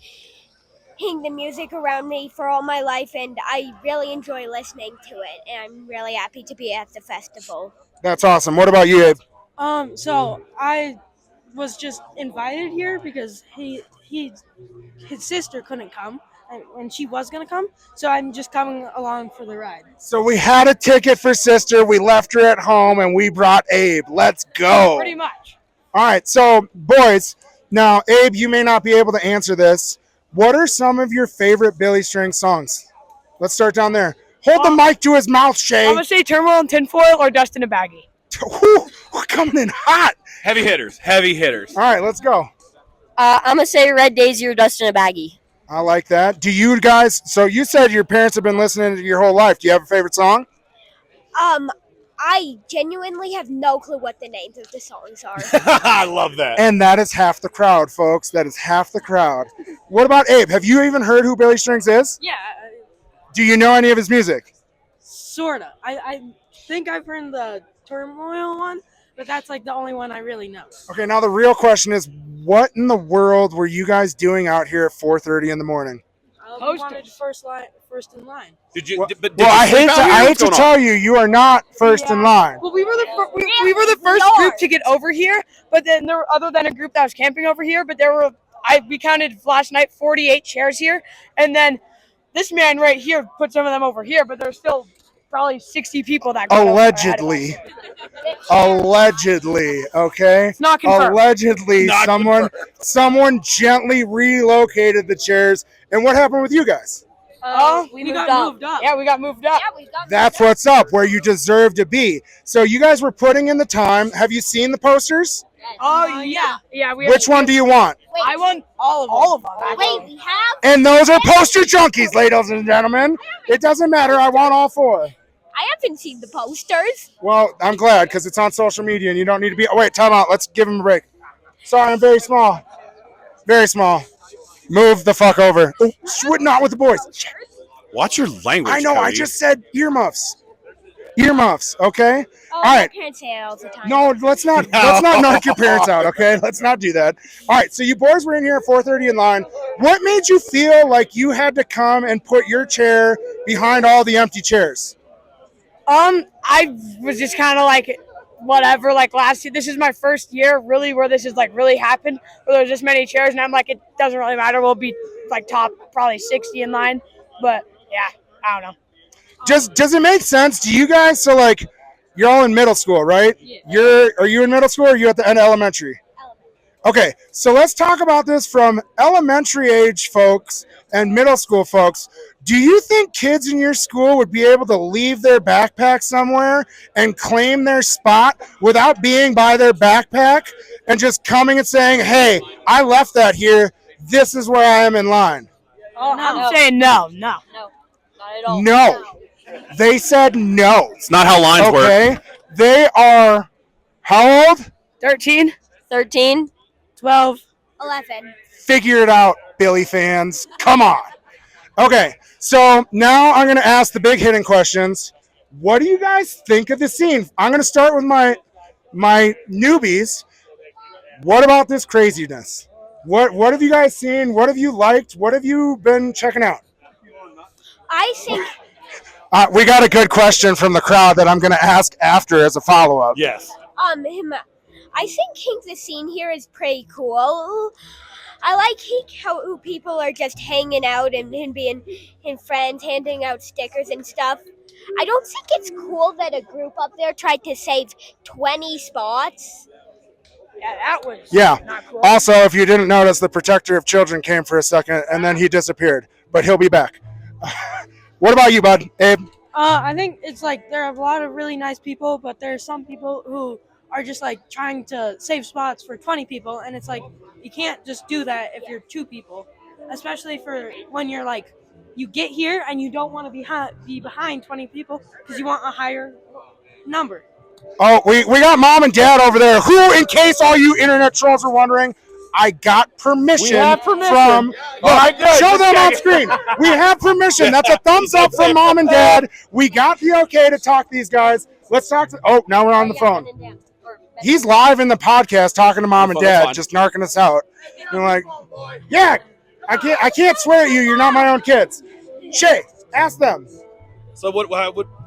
The music around me for all my life, and I really enjoy listening to it, and I'm really happy to be at the festival. That's awesome. What about you, Abe? So I was just invited here because his sister couldn't come, and she was gonna come, so I'm just coming along for the ride. So we had a ticket for sister. We left her at home, and we brought Abe. Let's go. Pretty much. All right, so boys, now Abe, you may not be able to answer this. What are some of your favorite Billy Strings songs? Let's start down there. Hold the mic to his mouth, Shay. I'm gonna say Turmoil and Tinfoil or Dust in a Baggie. Whew, we're coming in hot. Heavy hitters. Heavy hitters. All right, let's go. I'm going to say Red Daisy or Dust in a Baggie. I like that. Do you guys, so you said your parents have been listening to your whole life. Do you have a favorite song? I genuinely have no clue what the names of the songs are. I love that. And that is half the crowd, folks. That is half the crowd. What about Abe? Have you even heard who Billy Strings is? Yeah, Do you know any of his music? sorta. I think I've heard the Turmoil one, but that's like the only one I really know. Okay, now the real question is, what in the world were you guys doing out here at 4:30 in the morning? I wanted first in line. Did you? Well, Did you I sleep hate out to here? I hate What's to going on? tell you, you are not first in line. Well, we were the first group to get over here, but then there were, other than a group that was camping over here, but we counted last night 48 chairs here, and then this man right here put some of them over here, but there's still probably 60 people that got over ahead of us. Allegedly, okay? It's not confirmed. Allegedly, Not someone gently relocated the chairs. And what happened with you guys? We got moved up. Yeah, we got moved up. That's what's up, where you deserve to be. So you guys were putting in the time. Have you seen the posters? Oh yeah. Yeah, Which one do you want? I want all of them. Wait, we have? And those are poster junkies, ladies and gentlemen. It doesn't matter. I want all four. I haven't seen the posters. Well, I'm glad because it's on social media and you don't need to be. Oh, wait, time out. Let's give him a break. Sorry, I'm very small. Very small. Move the fuck over. Oh, not with the boys. Watch your language. I know. I Cody. just said earmuffs. Earmuffs, okay? Oh, All my right. parents say it all the time. No, let's not knock your parents out, okay? Let's not do that. All right, so you boys were in here at 4:30 in line. What made you feel like you had to come and put your chair behind all the empty chairs? I was just kind of like, whatever. Like last year, this is my first year really where this has like really happened, where there's this many chairs, and I'm like, it doesn't really matter. We'll be like top probably 60 in line, but yeah, I don't know. Does it make sense? Do you guys, so like, you're all in middle school, right? Yeah. Are you in middle school or are you at the end of elementary? Okay, so let's talk about this from elementary age folks and middle school folks. Do you think kids in your school would be able to leave their backpack somewhere and claim their spot without being by their backpack and just coming and saying, hey, I left that here. This is where I am in line? Oh, I'm saying no. Not at all. No. They said no. It's not how lines work. Okay. They are how old? 13, 13. 12. 11. Figure it out, Billy fans. Come on. Okay, so now I'm going to ask the big hitting questions. What do you guys think of the scene? I'm going to start with my newbies. What about this craziness? What have you guys seen? What have you liked? What have you been checking out? I think We got a good question from the crowd that I'm going to ask after as a follow-up. Yes. I think the scene here is pretty cool. I like how people are just hanging out and being friends, handing out stickers and stuff. I don't think it's cool that a group up there tried to save 20 spots. Yeah, that was Yeah. not cool. Also, if you didn't notice, the protector of children came for a second, and then he disappeared. But he'll be back. What about you, bud? Abe? I think it's like there are a lot of really nice people, but there are some people who are just like trying to save spots for 20 people, and it's like you can't just do that if you're 2 people, especially for when you're like you get here and you don't want to be behind 20 people because you want a higher number. Oh, we got mom and dad over there. Who, in case all you internet trolls are wondering, I got permission, from. Show them on screen. We have permission. That's a thumbs up from mom and dad. We got the okay to talk to these guys. Let's talk to. Oh, now we're on the phone. He's live in the podcast talking to mom and dad, just narking us out. You're like, yeah, I can't swear at you. You're not my own kids. Shay, ask them. So what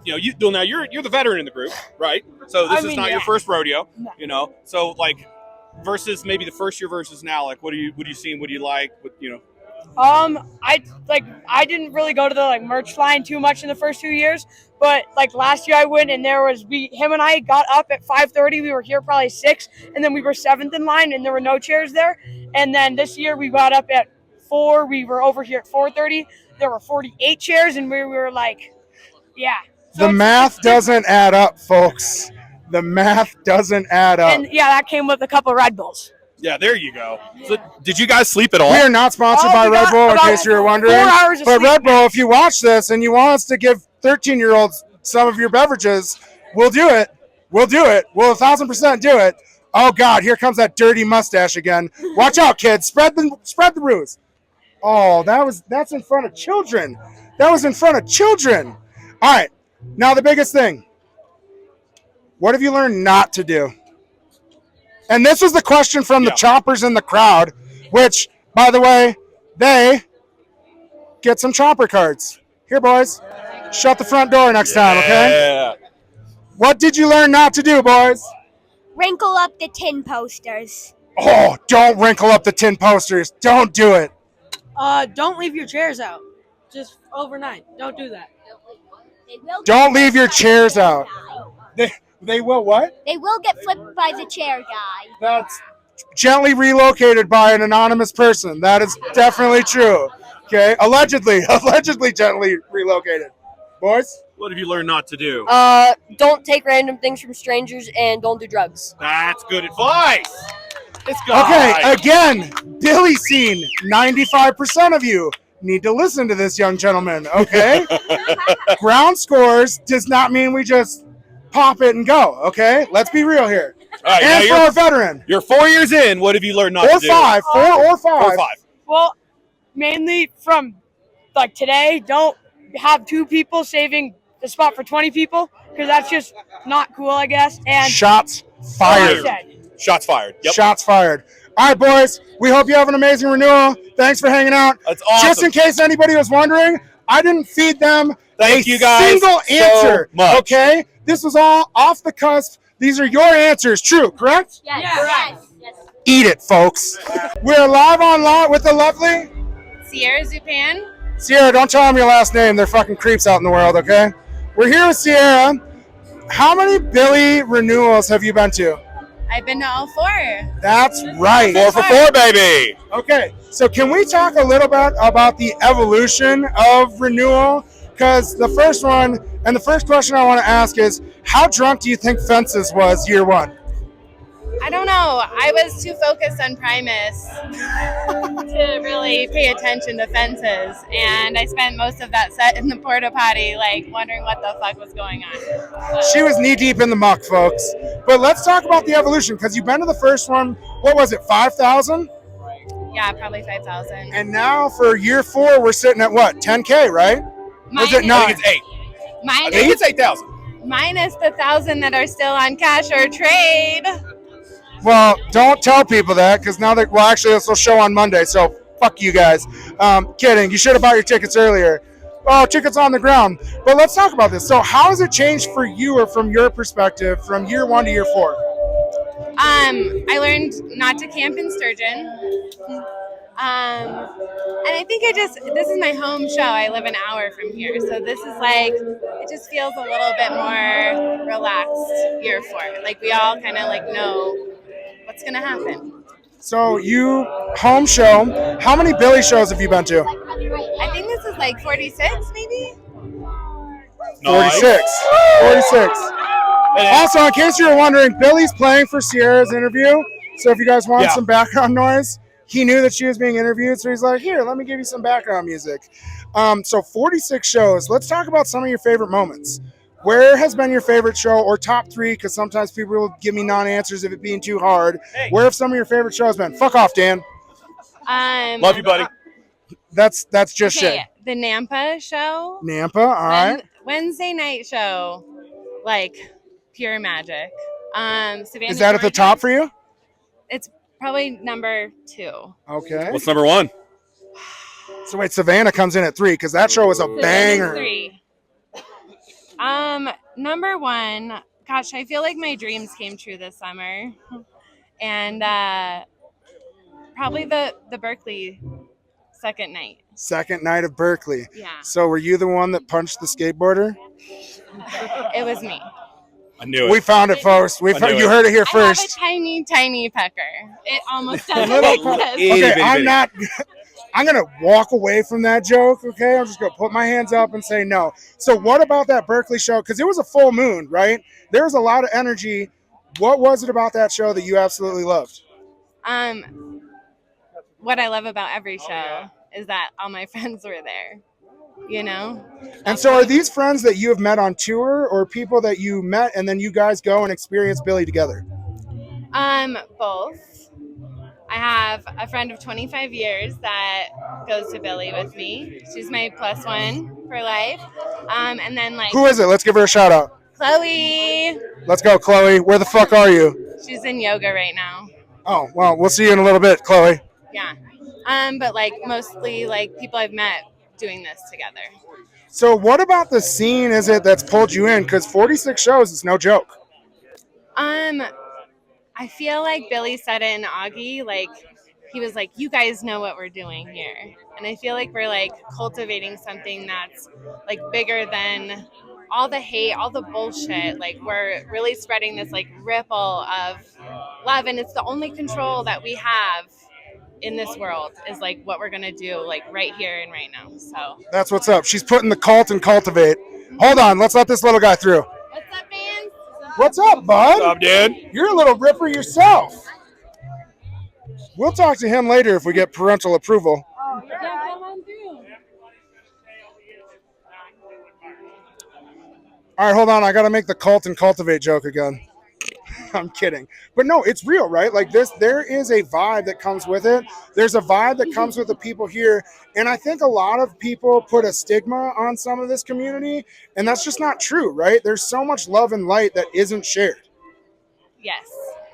you're the veteran in the group, right? So this is not your first rodeo, So like versus maybe the first year versus now, like what are you seeing? What do you like? I didn't really go to the merch line too much in the first 2 years, but last year I went and him and I got up at 5:30. We were here probably 6, and then we were 7th in line, and there were no chairs there. And then this year we got up at 4. We were over here at 4:30. There were 48 chairs, and we were yeah. So the math doesn't add up, folks. The math doesn't add up. And yeah, that came with a couple of Red Bulls. Yeah, there you go. So did you guys sleep at all? We are not sponsored by Red Bull, in case you were wondering. 4 hours of but sleep. Red Bull, if you watch this and you want us to give 13-year-olds some of your beverages, we'll do it. We'll do it. We'll 1,000% do it. Oh God, here comes that dirty mustache again. Watch out, kids. Spread the ruse. Oh, that's in front of children. That was in front of children. All right. Now the biggest thing. What have you learned not to do? And this was the question from the choppers in the crowd, which, by the way, they get some chopper cards. Here, boys. Shut the front door next time, okay? What did you learn not to do, boys? Wrinkle up the tin posters. Oh, don't wrinkle up the tin posters. Don't do it. Don't leave your chairs out just overnight. Don't do that. Don't leave your chairs out. They will what? They will get flipped by the chair guy. That's gently relocated by an anonymous person. That is definitely true. Okay, allegedly gently relocated. Boys? What have you learned not to do? Don't take random things from strangers and don't do drugs. That's good advice. It's good. Okay, again, Billy scene. 95% of you need to listen to this young gentleman, okay? Ground scores does not mean we just pop it and go, okay? Let's be real here. All right, and for our veteran. You're 4 years in. What have you learned not to do? 4 or 5. Well, mainly from today, don't have 2 people saving the spot for 20 people. because that's just not cool, I guess. And Shots like fired. I said, Shots fired. Yep. Shots fired. All right, boys. We hope you have an amazing renewal. Thanks for hanging out. That's awesome. Just in case anybody was wondering, I didn't feed them Thank a you guys single so answer. much. Okay? This was all off the cusp. These are your answers. True, correct? Yes. Eat it, folks. We're live on lot with the lovely Sierra Zupan. Sierra. Don't tell them your last name. They're fucking creeps out in the world, okay? We're here with Sierra. How many Billy renewals have you been to? I've been to all 4. That's right. 4 for 4, baby. Okay, so can we talk a little bit about the evolution of renewal? Because the first one, and the first question I want to ask is, how drunk do you think Fences was year 1? I don't know. I was too focused on Primus to really pay attention to Fences, and I spent most of that set in the porta potty, like wondering what the fuck was going on. She was knee deep in the muck, folks. But let's talk about the evolution, because you've been to the first one. What was it, 5,000? Yeah, probably 5,000. And now for year 4, we're sitting at what, 10K, right? Or is it I 9? think it's 8. I think Minus, it's 8,000. minus the 1,000 that are still on cash or trade. Well, don't tell people that, because now that, well, actually, this will show on Monday, so fuck you guys. Kidding. You should have bought your tickets earlier. Oh, tickets on the ground. But let's talk about this. So how has it changed for you, or from your perspective, from year 1 to year 4? I learned not to camp in Sturgeon. And I think this is my home show. I live an hour from here. So this is like, it just feels a little bit more relaxed year 4. Like we all kind of like know what's going to happen. So you, home show, how many Billy shows have you been to? I think this is like 46 maybe? 46. 46. Also, in case you were wondering, Billy's playing for Sierra's interview. So if you guys want some background noise, he knew that she was being interviewed. So he's like, here, let me give you some background music. So 46 shows. Let's talk about some of your favorite moments. Where has been your favorite show, or top 3? Because sometimes people will give me non-answers if it being too hard. Where have some of your favorite shows been? Fuck off, Dan. Love you, buddy. That's just shit. The Nampa show. Nampa, all right. Wednesday night show, like pure magic. Savannah, Is that at the top for you? It's probably number 2. Okay. What's number 1? So wait, Savannah comes in at 3, because that show was a banger. 3. Number 1, gosh, I feel like my dreams came true this summer, and probably the Berkeley second night. Second night of Berkeley. Yeah. So were you the one that punched the skateboarder? It was me. I knew it. We found it, folks. You heard it here I have first. a tiny, tiny pecker. It almost doesn't Little exist. Okay, I'm going to walk away from that joke, okay? I'm just going to put my hands up and say no. So what about that Berkeley show? Because it was a full moon, right? There was a lot of energy. What was it about that show that you absolutely loved? What I love about every show is that all my friends were there, you know? And so are these friends that you have met on tour, or people that you met and then you guys go and experience Billy together? Both. I have a friend of 25 years that goes to Billy with me. She's my +1 for life. And then like, who is it? Let's give her a shout out. Chloe. Let's go, Chloe. Where the fuck are you? She's in yoga right now. Oh, well, we'll see you in a little bit, Chloe. Yeah. But like mostly like people I've met doing this together. So what about the scene is it that's pulled you in? Because 46 shows is no joke. I feel like Billy said it in Augie, like he was like, you guys know what we're doing here. And I feel like we're like cultivating something that's like bigger than all the hate, all the bullshit. Like we're really spreading this like ripple of love, and it's the only control that we have in this world is like what we're gonna do like right here and right now. So that's what's up. She's putting the cult and cultivate. Hold on, let's let this little guy through. What's up, man? What's up, bud? What's up, dude? You're a little ripper yourself. We'll talk to him later if we get parental approval. Oh, yeah, come on through. All right, hold on. I got to make the cult and cultivate joke again. I'm kidding. But no, it's real, right? Like this, there is a vibe that comes with it. There's a vibe that comes with the people here. And I think a lot of people put a stigma on some of this community, and that's just not true, right? There's so much love and light that isn't shared. Yes.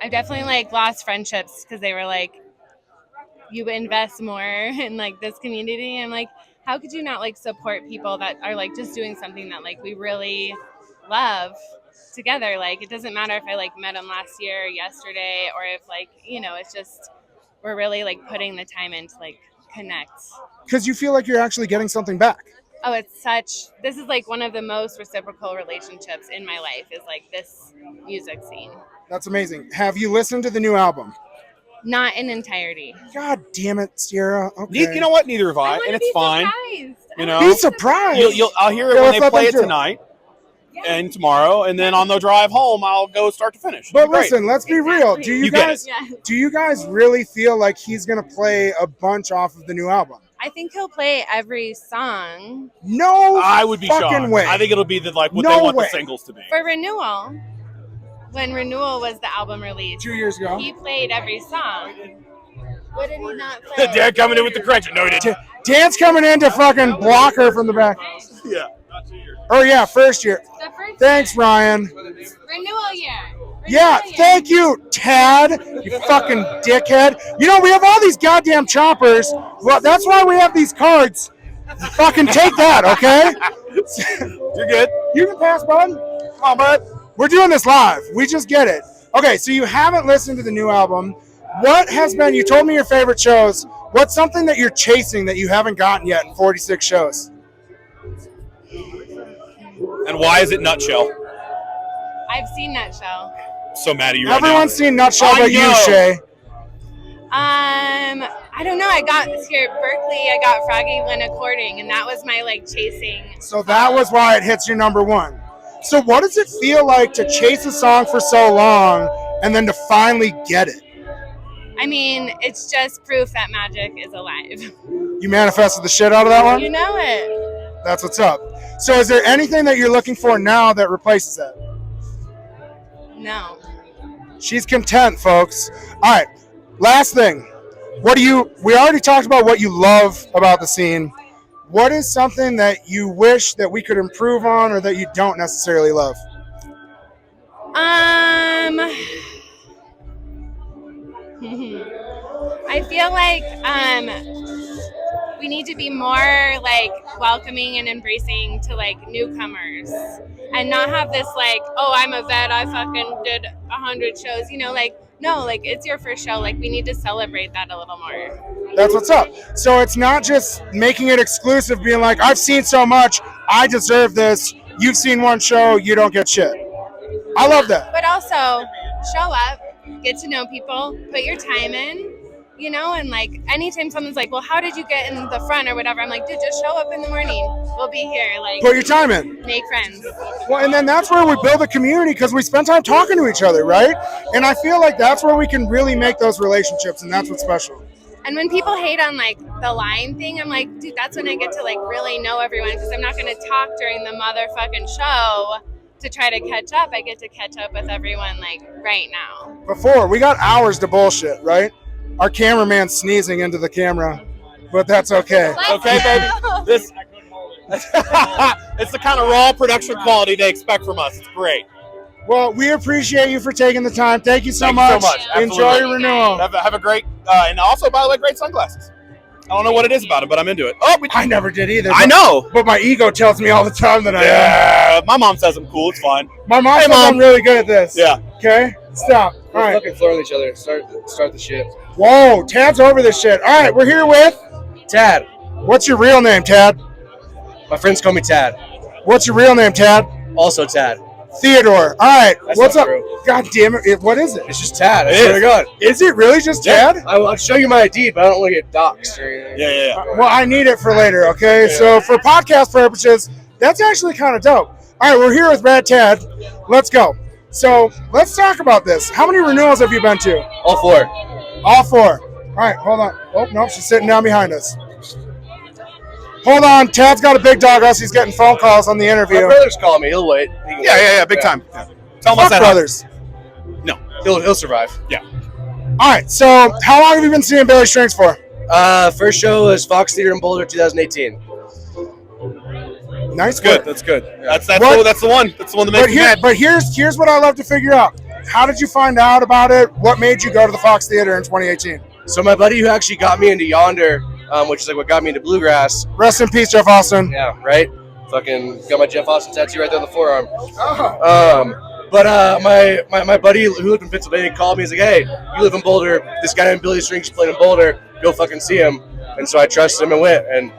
I've definitely like lost friendships because they were like, you invest more in like this community. And like, how could you not like support people that are like just doing something that like we really love together? Like, it doesn't matter if I like met them last year or yesterday, or if like, you know, it's just, we're really like putting the time in to like connect. Because you feel like you're actually getting something back. Oh, this is like one of the most reciprocal relationships in my life, is like this music scene. That's amazing. Have you listened to the new album? Not in entirety. God damn it, Sierra. Okay. You know what? Neither have I, and it's fine. Surprised. You know, Be surprised. I'll hear it Yeah, when let's they let play them it through. tonight and tomorrow, and then on the drive home, I'll go start to finish. But It'll be great. listen, let's be real. Do you get guys it. do you guys really feel like he's gonna play a bunch off of the new album? I think he'll play every song. No, I would be fucking shocked. way. I think it'll be what No they want way. the singles to be. For Renewal, when Renewal was the album release, 2 years ago, he played every song. What did he not play? Dad coming in with the correction. No, he didn't. Dan's coming in to fucking block her from the back. Yeah. Oh yeah, first year. The first Thanks, Ryan. Renewal year. Yeah, thank you, Tad. You fucking dickhead. You know, we have all these goddamn choppers. Well, that's why we have these cards. Fucking take that, okay? You're good. You can pass, bud. Come on, bud. We're doing this live. We just get it. Okay, so you haven't listened to the new album. What has been, you told me your favorite shows. What's something that you're chasing that you haven't gotten yet in 46 shows? And why is it Nutshell? I've seen Nutshell. So mad at you Everyone's seen Nutshell I but you, know. Shay. I don't know. I got here at Berkeley. I got Froggy Lynn According, and that was my like chasing. So that was why it hits your number one. So what does it feel like to chase a song for so long and then to finally get it? I mean, it's just proof that magic is alive. You manifested the shit out of that one? You know it. That's what's up. So is there anything that you're looking for now that replaces that? No. She's content, folks. All right, last thing. We already talked about what you love about the scene. What is something that you wish that we could improve on or that you don't necessarily love? I feel like we need to be more like welcoming and embracing to like newcomers, and not have this like, oh, I'm a vet, I fucking did 100 shows, you know, like, no, like it's your first show. Like, we need to celebrate that a little more. That's what's up. So it's not just making it exclusive, being like, I've seen so much, I deserve this. You've seen one show, you don't get shit. I love that. But also, show up, get to know people, put your time in, you know, and like anytime someone's like, well, how did you get in the front or whatever? I'm like, dude, just show up in the morning. We'll be here. Like, Put your time in. Make friends. Well, and then that's where we build a community because we spend time talking to each other, right? And I feel like that's where we can really make those relationships, and that's what's special. And when people hate on like the line thing, I'm like, dude, that's when I get to like really know everyone, because I'm not going to talk during the motherfucking show to try to catch up. I get to catch up with everyone like right now. Before, we got hours to bullshit, right? Our cameraman's sneezing into the camera, but that's okay. Okay, baby. This it's the kind of raw production quality they expect from us. It's great. Well, we appreciate you for taking the time. Thank you so Thank much. you so much. Enjoy Absolutely. your renewal. Have a great, and also, by the way, great sunglasses. I don't know what it is about them, but I'm into it. Oh, I never did either. I know. But my ego tells me all the time that I am. Yeah, my mom says I'm cool. It's fine. My mom Hey, says Mom. I'm really good at this. Yeah. Okay? Stop. All We're right. fucking flirting with each other. Start the shit. Whoa, Tad's over this shit. All right, we're here with Tad. What's your real name, Tad? My friends call me Tad. What's your real name, Tad? Also Tad. Theodore. All right, That's what's not up? true. God damn it. What is it? It's just Tad. I It swear is. to God. Is it really just Tad? I'll show you my ID, but I don't want to get doxxed or anything. Yeah. Well, I need it for later, okay? So for podcast purposes, that's actually kind of dope. All right, we're here with Rad Tad. Let's go. So let's talk about this. How many renewals have you been to? All four. All four. All right, hold on. Oh, no, she's sitting down behind us. Hold on. Tad's got a big dog us. He's getting phone calls on the My interview. brother's calling me. He'll wait. Yeah. Big time. Yeah. Tell them I Fuck said hi. brothers. No. He'll survive. Yeah. All right. So how long have you been seeing Billy Strings for? First show was Fox Theater in Boulder, 2018. Nice Good. work. That's good. That's What- that's the one. That's the one that makes But me mad. here's what I love to figure out. How did you find out about it? What made you go to the Fox Theater in 2018? So my buddy who actually got me into Yonder, which is like what got me into bluegrass. Rest in peace, Jeff Austin. Yeah, right. Fucking got my Jeff Austin tattoo right there on the forearm. Oh. But my buddy who lived in Pennsylvania called me. He's like, "Hey, you live in Boulder. This guy named Billy Strings played in Boulder. Go fucking see him." And so I trusted him and went, and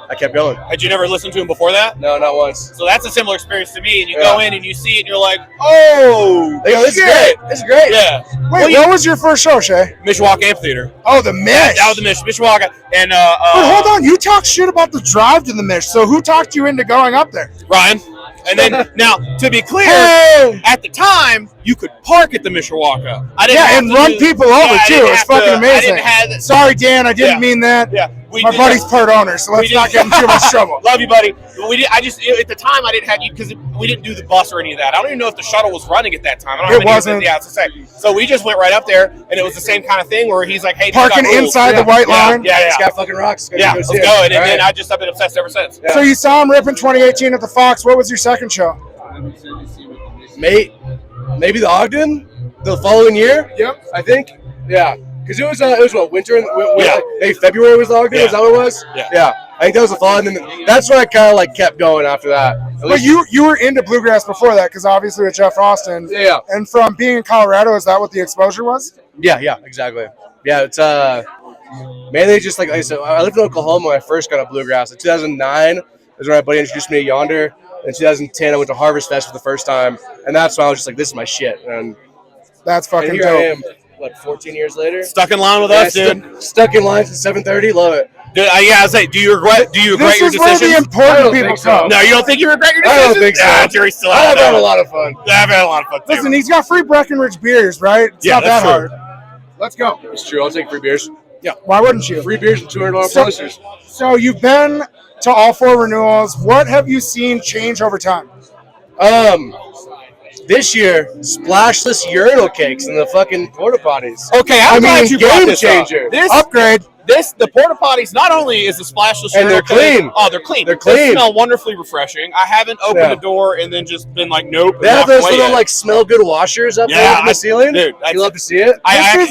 I kept going. Had you never listened to him before that? No, not once. So that's a similar experience to me. And you Yeah. go in and you see it, and you're like, "Oh, They go, "This is shit." great. This is great." Yeah. Wait, what was your first show, Shay? Mishawaka Amphitheater. Oh, the Mish. That was the Mishawaka. And But hold on, you talked shit about the drive to the Mish. So who talked you into going up there? Ryan. And then now, to be clear, Hey! at the time you could park at the Mishawaka. I didn't Yeah, have and to run do- people Yeah, over I too. didn't It's have fucking to- amazing. I didn't have. Sorry, Dan, I didn't Yeah. mean that. Yeah, we My did buddy's that. part owner, so let's We not did- get in too much trouble. Love you, buddy. We did. At the time I didn't have you because we didn't do the bus or any of that. I don't even know if the shuttle was running at that time. I don't It have any wasn't. Yeah, it's to say. So we just went right up there, and it was the same kind of thing where he's like, "Hey, this Parking got rules." inside the white line? Yeah, This yeah, guy fucking rocks. yeah. Let's go. And then I've been obsessed ever since. So you saw him rip in 2018 at the Fox. What was your second show? Maybe the Ogden the following year. Yep. I think. Yeah, because it was what winter and Yeah. February was the Ogden. Yeah. Is that what it was? Yeah. I think that was the fall, and then that's when I kind of like kept going after that. At But least- you were into bluegrass before that, because obviously with Jeff Austin. Yeah. And from being in Colorado, is that what the exposure was? Yeah, exactly. Yeah, it's mainly just like I said, I lived in Oklahoma when I first got a bluegrass. In 2009 is when my buddy introduced me to Yonder. In 2010, I went to Harvest Fest for the first time, and that's when I was just like, "This is my shit." And That's fucking here dope. I am, 14 years later, Stuck in line with us, dude. Stuck in line since 7:30. Love it. Dude, yeah, I was like, do you regret This your is where decisions? the I important don't people think so. come. No, you don't think you regret your I decisions? don't think so. Yeah, Jerry's still out I've there. had a lot of fun. Yeah, I've had a lot of fun too. Listen, he's got free Breckenridge beers, right? It's Yeah, not that that's true. hard. Let's go. It's true. I'll take free beers. Why wouldn't you? Free beers and $200 So- posters. So you've been to all 4 renewals. What have you seen change over time? This year, splashless urinal cakes in the fucking porta potties. Okay, I'm glad you brought game this up. changer. Upgrade. The porta potties not only is the splashless And they're urinal cake- clean. Oh, they're clean. They're clean. They smell wonderfully refreshing. I haven't opened Yeah. a door and then just been like, nope. They have walked those away little yet. like smell good washers up there Yeah, in the ceiling. dude, You love to see it.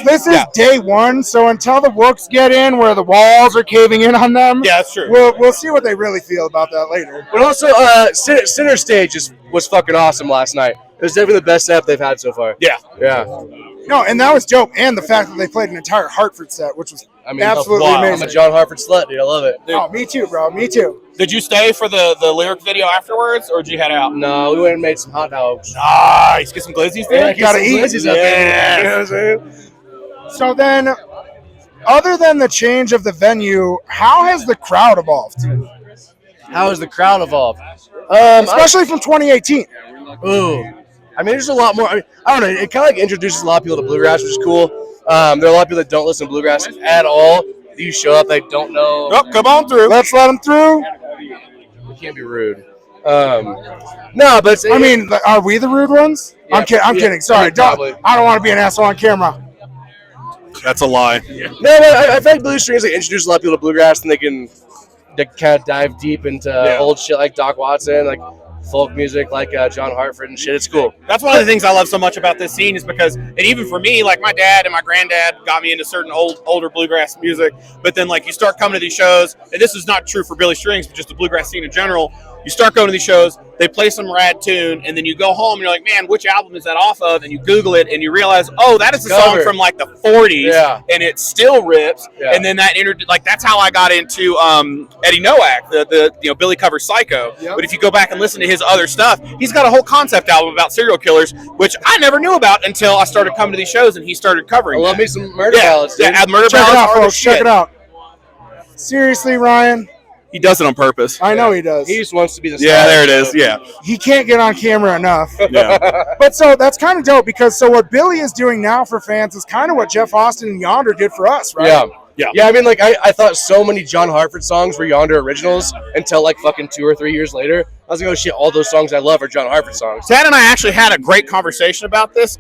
This is day one. So until the Wooks get in, where the walls are caving in on them, Yeah, that's true. we'll see what they really feel about that later. But also, Center Stage was fucking awesome last night. It was definitely the best setup they've had so far. Yeah. Yeah. No, and that was dope. And the fact that they played an entire Hartford set, which was absolutely wow. I'm amazing. a John Hartford slut, dude. I love it. Oh, me too, bro. Me too. Did you stay for the lyric video afterwards, or did you head out? No, we went and made some hot dogs. Nice. Get some glizzies there. Yeah, gotta eat. Up there. Yeah. You know what I'm saying? So then, other than the change of the venue, how has the crowd evolved? How has the crowd evolved? Especially from 2018. Ooh. I mean, there's a lot more. I don't know. It kind of like introduces a lot of people to bluegrass, which is cool. There are a lot of people that don't listen to bluegrass at all. You show up, they don't know. Oh, come on through. Let's let them through. You can't be rude. No, but it's, I mean, are we the rude ones? Yeah, I'm yeah, kidding. Sorry. probably. I don't want to be an asshole on camera. That's a lie. no, but I feel like Billy Strings like introduce a lot of people to bluegrass, and they can kind of dive deep into old shit like Doc Watson, like folk music like John Hartford and shit. It's cool. That's one of the things I love so much about this scene is because, and even for me, like my dad and my granddad got me into certain older bluegrass music. But then like you start coming to these shows, and this is not true for Billy Strings, but just the bluegrass scene in general. You start going to these shows, they play some rad tune, and then you go home and you're like, man, which album is that off of? And you Google it and you realize, oh, that is a song from like the 40s, and it still rips. Yeah. And then that like that's how I got into Eddie Nowak, the Billy covers Psycho. Yep. But if you go back and listen to his other stuff, he's got a whole concept album about serial killers, which I never knew about until I started coming to these shows and he started covering. I love that. me some murder ballads. Yeah, Dude. murder Check it ballads out, are the folks. Check shit. it out. Seriously, Ryan. He does it on purpose. I know he does. He just wants to be the star. Yeah, there it is. Yeah. He can't get on camera enough. Yeah. But so that's kind of dope because so what Billy is doing now for fans is kind of what Jeff Austin and Yonder did for us, right? Yeah. Yeah. Yeah, I mean, like, I thought so many John Hartford songs were Yonder originals until, like, fucking 2 or 3 years later. I was like, oh, shit, all those songs I love are John Hartford songs. Tad and I actually had a great conversation about this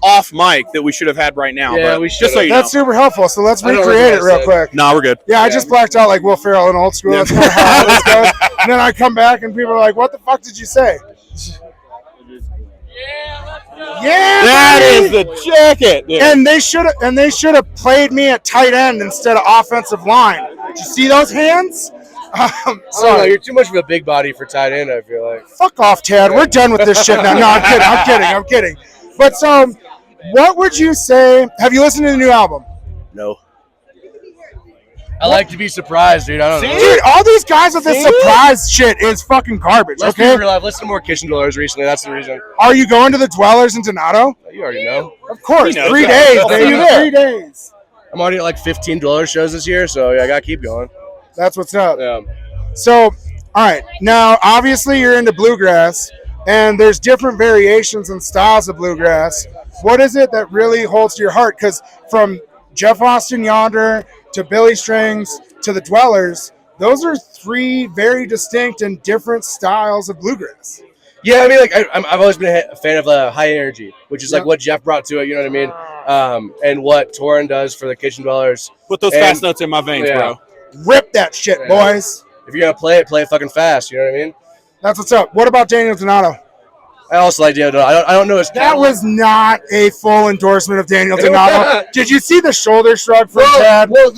off mic that we should have had right now. Yeah, but we just so you That's know. super helpful. So let's I don't know recreate what it I real said. quick. No, we're good. Yeah, I just blacked out like Will Ferrell in Old School. That's kind of how this goes. And then I come back and people are like, "What the fuck did you say?" Yeah, That buddy! is the jacket. Dude. And they should have played me at tight end instead of offensive line. Did you see those hands? I don't know, Sorry. you're too much of a big body for tight end, I feel like. Fuck off, Tad. We're done with this shit now. No, I'm kidding. But so, what would you say? Have you listened to the new album? No. I like to be surprised, dude. I don't know. Dude, all these guys with this surprise shit is fucking garbage, Let's okay? be real. I've listened to more Kitchen Dwellers recently. That's the reason. Are you going to the Dwellers in Donato? You already know. Of course. He knows 3 that. days, I'll see baby. you there. 3 days. I'm already at like 15 Dweller shows this year, so yeah, I gotta keep going. That's what's up. Yeah. So, all right. Now, obviously, you're into bluegrass, and there's different variations and styles of bluegrass. What is it that really holds to your heart? Because from Jeff Austin Yonder to Billy Strings to the Dwellers, those are 3 very distinct and different styles of bluegrass. Yeah, I mean, like I've always been a fan of high energy, which is like Yeah. what Jeff brought to it. You know what I mean? And what Torrin does for the Kitchen Dwellers. Put those And- fast notes in my veins, Yeah. bro. Rip that shit, Yeah. boys. If you're gonna play it fucking fast. You know what I mean? That's what's up. What about Daniel Donato? I also like Daniel Donato. I don't know his. That was not a full endorsement of Daniel Donato. Did you see the shoulder shrug from Chad? Well,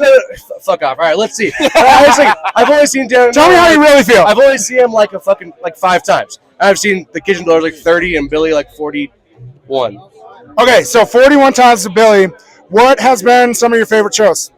fuck off. All right, let's see. I've only seen Daniel. Tell me how you really feel. I've only seen him like 5 times. I've seen the Kitchen Dwellers like 30 and Billy like 41. Okay, so 41 times to Billy. What has been some of your favorite shows?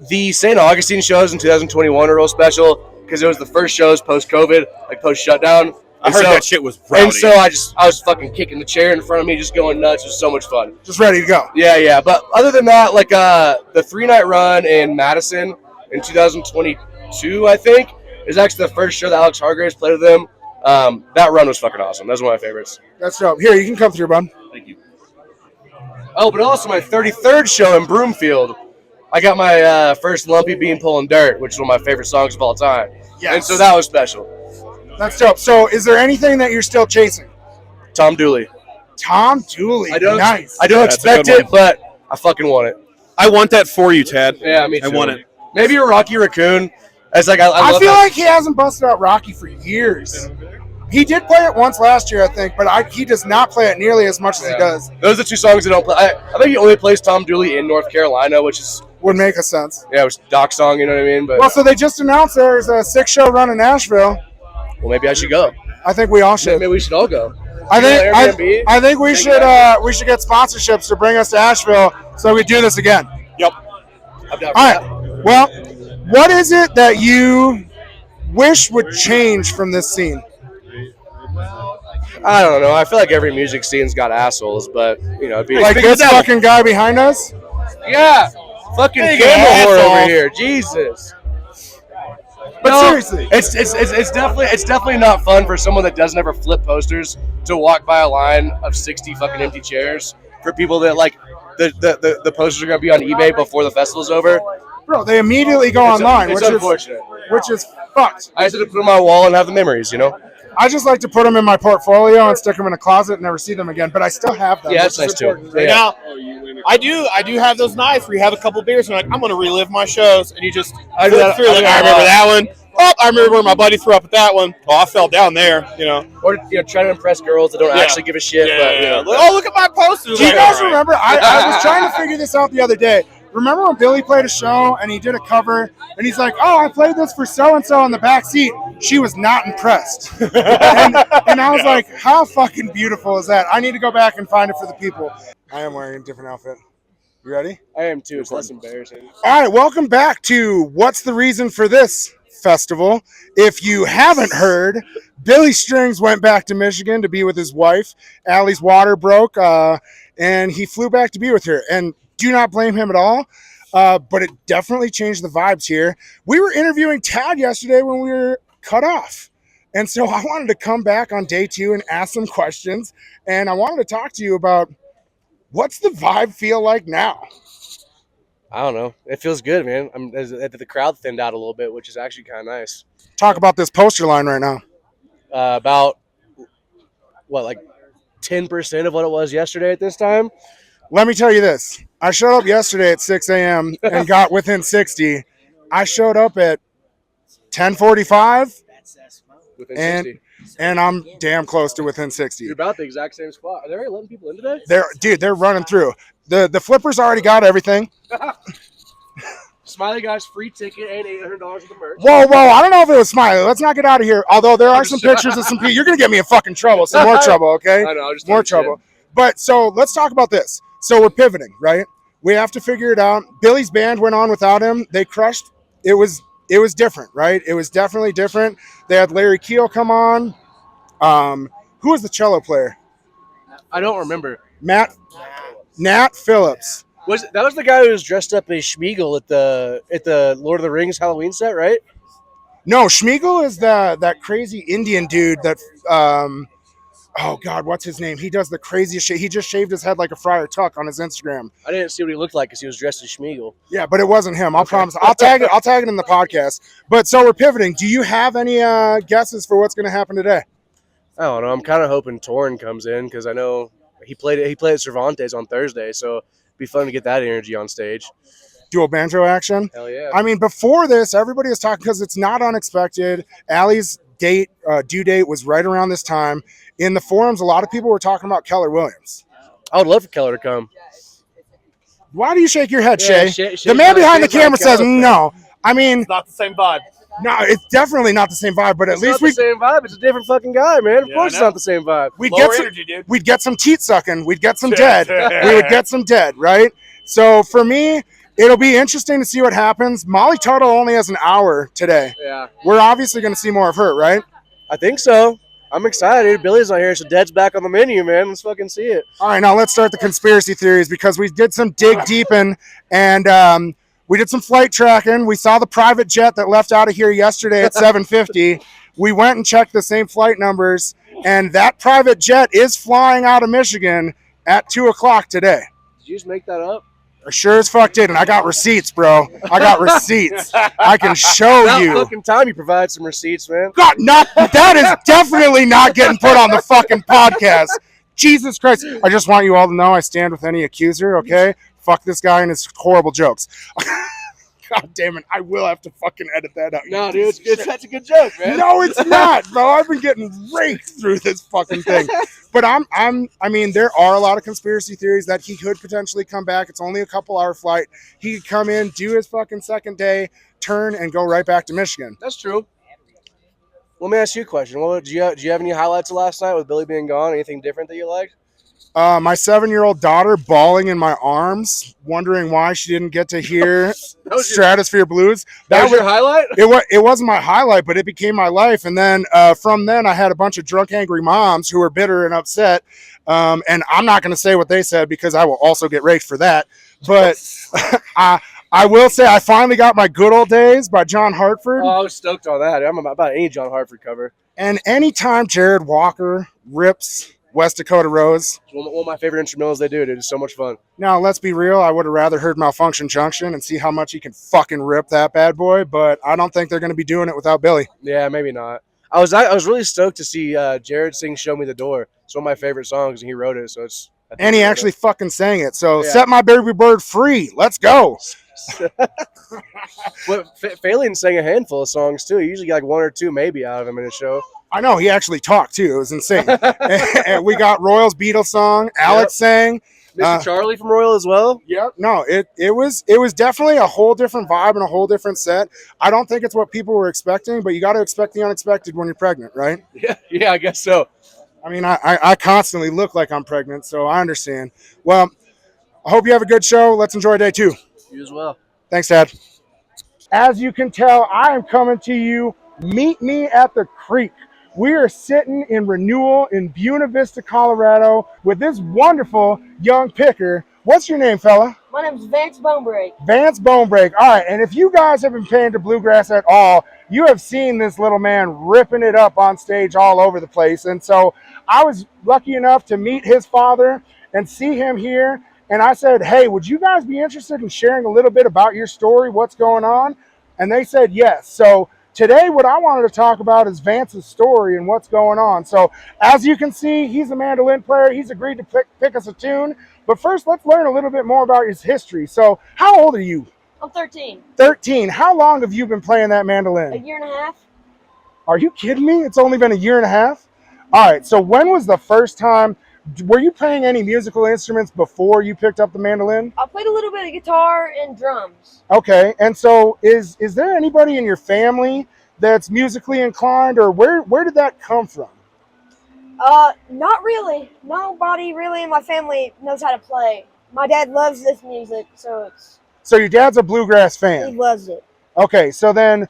The St. Augustine shows in 2021 are real special because it was the first shows post-COVID, like post-shutdown. I heard that shit was rowdy. And so I was fucking kicking the chair in front of me, just going nuts. It was so much fun. Just ready to go. Yeah. But other than that, like the 3-night run in Madison in 2022, I think, is actually the first show that Alex Hargraves played with them. That run was fucking awesome. That's one of my favorites. That's dope. Here, you can come through, bud. Thank you. Oh, but also my 33rd show in Broomfield, I got my first Lumpy Bean Pulling Dirt, which is one of my favorite songs of all time. Yes. And so that was special. That's dope. So, is there anything that you're still chasing? Tom Dooley. Tom Dooley. Nice. I don't That's a expect good it, but I fucking want it. I want that for you, Ted. Yeah, me too. I want it. Maybe a Rocky Raccoon. It's like I love feel that. like he hasn't busted out Rocky for years. He did play it once last year, I think, but he does not play it nearly as much as he does. Those are 2 songs that don't play. I think he only plays Tom Dooley in North Carolina, which is Would make a sense. it was Doc's song, you know what I mean? But Well, so they just announced there's a 6-show run in Nashville. well, maybe I should go. I think we all should. Maybe we should all go. I Airbnb? think we should get sponsorships to bring us to Asheville so we do this again. Yep. I'm down All for right. Well, what is it that you wish would change from this scene? I don't know. I feel like every music scene's got assholes, but you know, it'd be Like this fucking guy behind us? yeah, fucking Big camera whore asshole. over here. Jesus. But No, seriously. it's definitely not fun for someone that doesn't ever flip posters to walk by a line of 60 fucking empty chairs for people that like the posters are gonna be on eBay before the festival's over. Bro, they immediately go It's online, unfortunate. which is fucked. I just had to put them on my wall and have the memories, you know. I just like to put them in my portfolio and stick them in a closet and never see them again, but I still have them. Yeah, that's which nice is too. important. Yeah. Now, I do have those nights where you have a couple beers and you're like, I'm gonna relive my shows, and you just I do flip that- through. I do Like, that I a remember lot. that one. Oh, I remember where my buddy threw up at that one. Oh, I fell down there. You know. Or trying to impress girls that don't Yeah. actually give a shit. But, you know. Like, oh, look at my posters. Do you Like, guys all right. remember? I was trying to figure this out the other day. Remember when Billy played a show and he did a cover and he's like, "Oh, I played this for so and so in the back seat." She was not impressed, and I was like, "How fucking beautiful is that?" I need to go back and find it for the people. I am wearing a different outfit. You ready? I am too. It's less embarrassing. All right, welcome back to What's the Reason for This Festival. If you haven't heard, Billy Strings went back to Michigan to be with his wife. Allie's water broke, and he flew back to be with her. And do not blame him at all, but it definitely changed the vibes here. We were interviewing Tad yesterday when we were cut off. And so I wanted to come back on day 2 and ask some questions. And I wanted to talk to you about what's the vibe feel like now? I don't know. It feels good, man. The crowd thinned out a little bit, which is actually kind of nice. Talk about this poster line right now. About what, like 10% of what it was yesterday at this time. Let me tell you this. I showed up yesterday at 6 a.m. and got within 60. I showed up at 10:45 Within and 60. and I'm damn close to within 60. You're about the exact same spot. Are they already letting people in today? They're running through. The flippers already got everything. Smiley Guy's free ticket and $800 worth of merch. Whoa, I don't know if it was Smiley. Let's not get out of here. Although there are some pictures of some people. You're going to get me in fucking trouble. Some more trouble, okay? I know, just more trouble. But so let's talk about this. So we're pivoting, right? We have to figure it out. Billy's band went on without him. They crushed. It was different, right? It was definitely different. They had Larry Keel come on. Who was the cello player? I don't remember. Nat Phillips. That was the guy who was dressed up as Schmeagol at the Lord of the Rings Halloween set, right? No, Schmeagol is that crazy Indian dude that oh God, what's his name? He does the craziest shit. He just shaved his head like a Friar Tuck on his Instagram. I didn't see what he looked like because he was dressed as Schmeagol. Yeah, but it wasn't him. I'll promise. I'll tag it in the podcast. But so we're pivoting. Do you have any guesses for what's going to happen today? I don't know. I'm kind of hoping Torn comes in because I know he played at Cervantes on Thursday, so it'd be fun to get that energy on stage. Dual banjo action. Hell yeah. I mean, before this, everybody was talking because it's not unexpected. Allie's due date was right around this time. In the forums, a lot of people were talking about Keller Williams. I would love for Keller to come. Why do you shake your head, Yeah, Shay? The man behind the camera says no. I mean, It's not the same vibe. no, it's definitely not the same vibe. But at least the same vibe. It's a different fucking guy, man. Of Yeah, course, I it's know. not the same vibe. we'd get some teat sucking. We'd get some dead. We would get some dead, right? So for me, it'll be interesting to see what happens. Molly Tuttle only has an hour today. Yeah, We're obviously going to see more of her, right? I think so. I'm excited. Billy's not here, so Dead's back on the menu, man. Let's fucking see it. All right, now let's start the conspiracy theories because we did some dig deeping and we did some flight tracking. We saw the private jet that left out of here yesterday at 7:50. We went and checked the same flight numbers, and that private jet is flying out of Michigan at 2:00 today. Did you just make that up? I sure as fuck did, and I got receipts, bro. I got receipts. I can show About you. fucking time you provide some receipts, man. God, that is definitely not getting put on the fucking podcast. Jesus Christ. I just want you all to know I stand with any accuser, okay? Fuck this guy and his horrible jokes. God damn it. I will have to fucking edit that out. No, dude, that's a good joke, man. No, it's not, bro. I've been getting raked through this fucking thing. But I mean, there are a lot of conspiracy theories that he could potentially come back. It's only a couple-hour flight. He could come in, do his fucking second day, turn, and go right back to Michigan. That's true. Let me ask you a question. Do you have any highlights of last night with Billy being gone? Anything different that you liked? My 7-year-old daughter bawling in my arms, wondering why she didn't get to hear Stratosphere Blues. That was your highlight? It wasn't my highlight, but it became my life. And then from then, I had a bunch of drunk, angry moms who were bitter and upset. And I'm not going to say what they said because I will also get raked for that. But I will say I finally got my Good Old Days by John Hartford. Oh, I was stoked on that. I'm about any John Hartford cover. And anytime Jared Walker rips West Dakota Rose. It's one of my favorite instrumentals they do, dude. It's so much fun. Now, let's be real. I would have rather heard Malfunction Junction and see how much he can fucking rip that bad boy, but I don't think they're going to be doing it without Billy. Yeah, maybe not. I was really stoked to see Jared sing "Show Me the Door." It's one of my favorite songs, and he wrote it. So it's and he actually fucking sang it. So Set My Baby Bird Free. Let's go. But Phelan sang a handful of songs too. You usually get like one or two maybe out of him in a show. I know, he actually talked too. It was insane. And we got Royal's Beatles song. Alex sang. Mr. Charlie from Royal as well. Yep. No, it was definitely a whole different vibe and a whole different set. I don't think it's what people were expecting, but you got to expect the unexpected when you're pregnant, right? Yeah, I guess so. I mean, I constantly look like I'm pregnant, so I understand. Well, I hope you have a good show. Let's enjoy day 2. You as well. Thanks, Dad. As you can tell, I am coming to you. Meet me at the creek. We are sitting in Renewal in Buena Vista, Colorado with this wonderful young picker. What's your name, fella? My name's Vance Bonebreak. Vance Bonebreak. All right, and if you guys have been paying to bluegrass at all, you have seen this little man ripping it up on stage all over the place. And so I was lucky enough to meet his father and see him here. And I said, hey, would you guys be interested in sharing a little bit about your story, what's going on? And they said yes. So today what I wanted to talk about is Vance's story and what's going on. So as you can see, he's a mandolin player. He's agreed to pick us a tune. But first, let's learn a little bit more about his history. So how old are you? I'm 13. 13. How long have you been playing that mandolin? A year and a half. Are you kidding me? It's only been a year and a half? All right, so when was the first time, were you playing any musical instruments before you picked up the mandolin? I played a little bit of guitar and drums. Okay, and so is there anybody in your family that's musically inclined, or where did that come from? Not really. Nobody really in my family knows how to play. My dad loves this music, so it's... So your dad's a bluegrass fan? He loves it. Okay, so then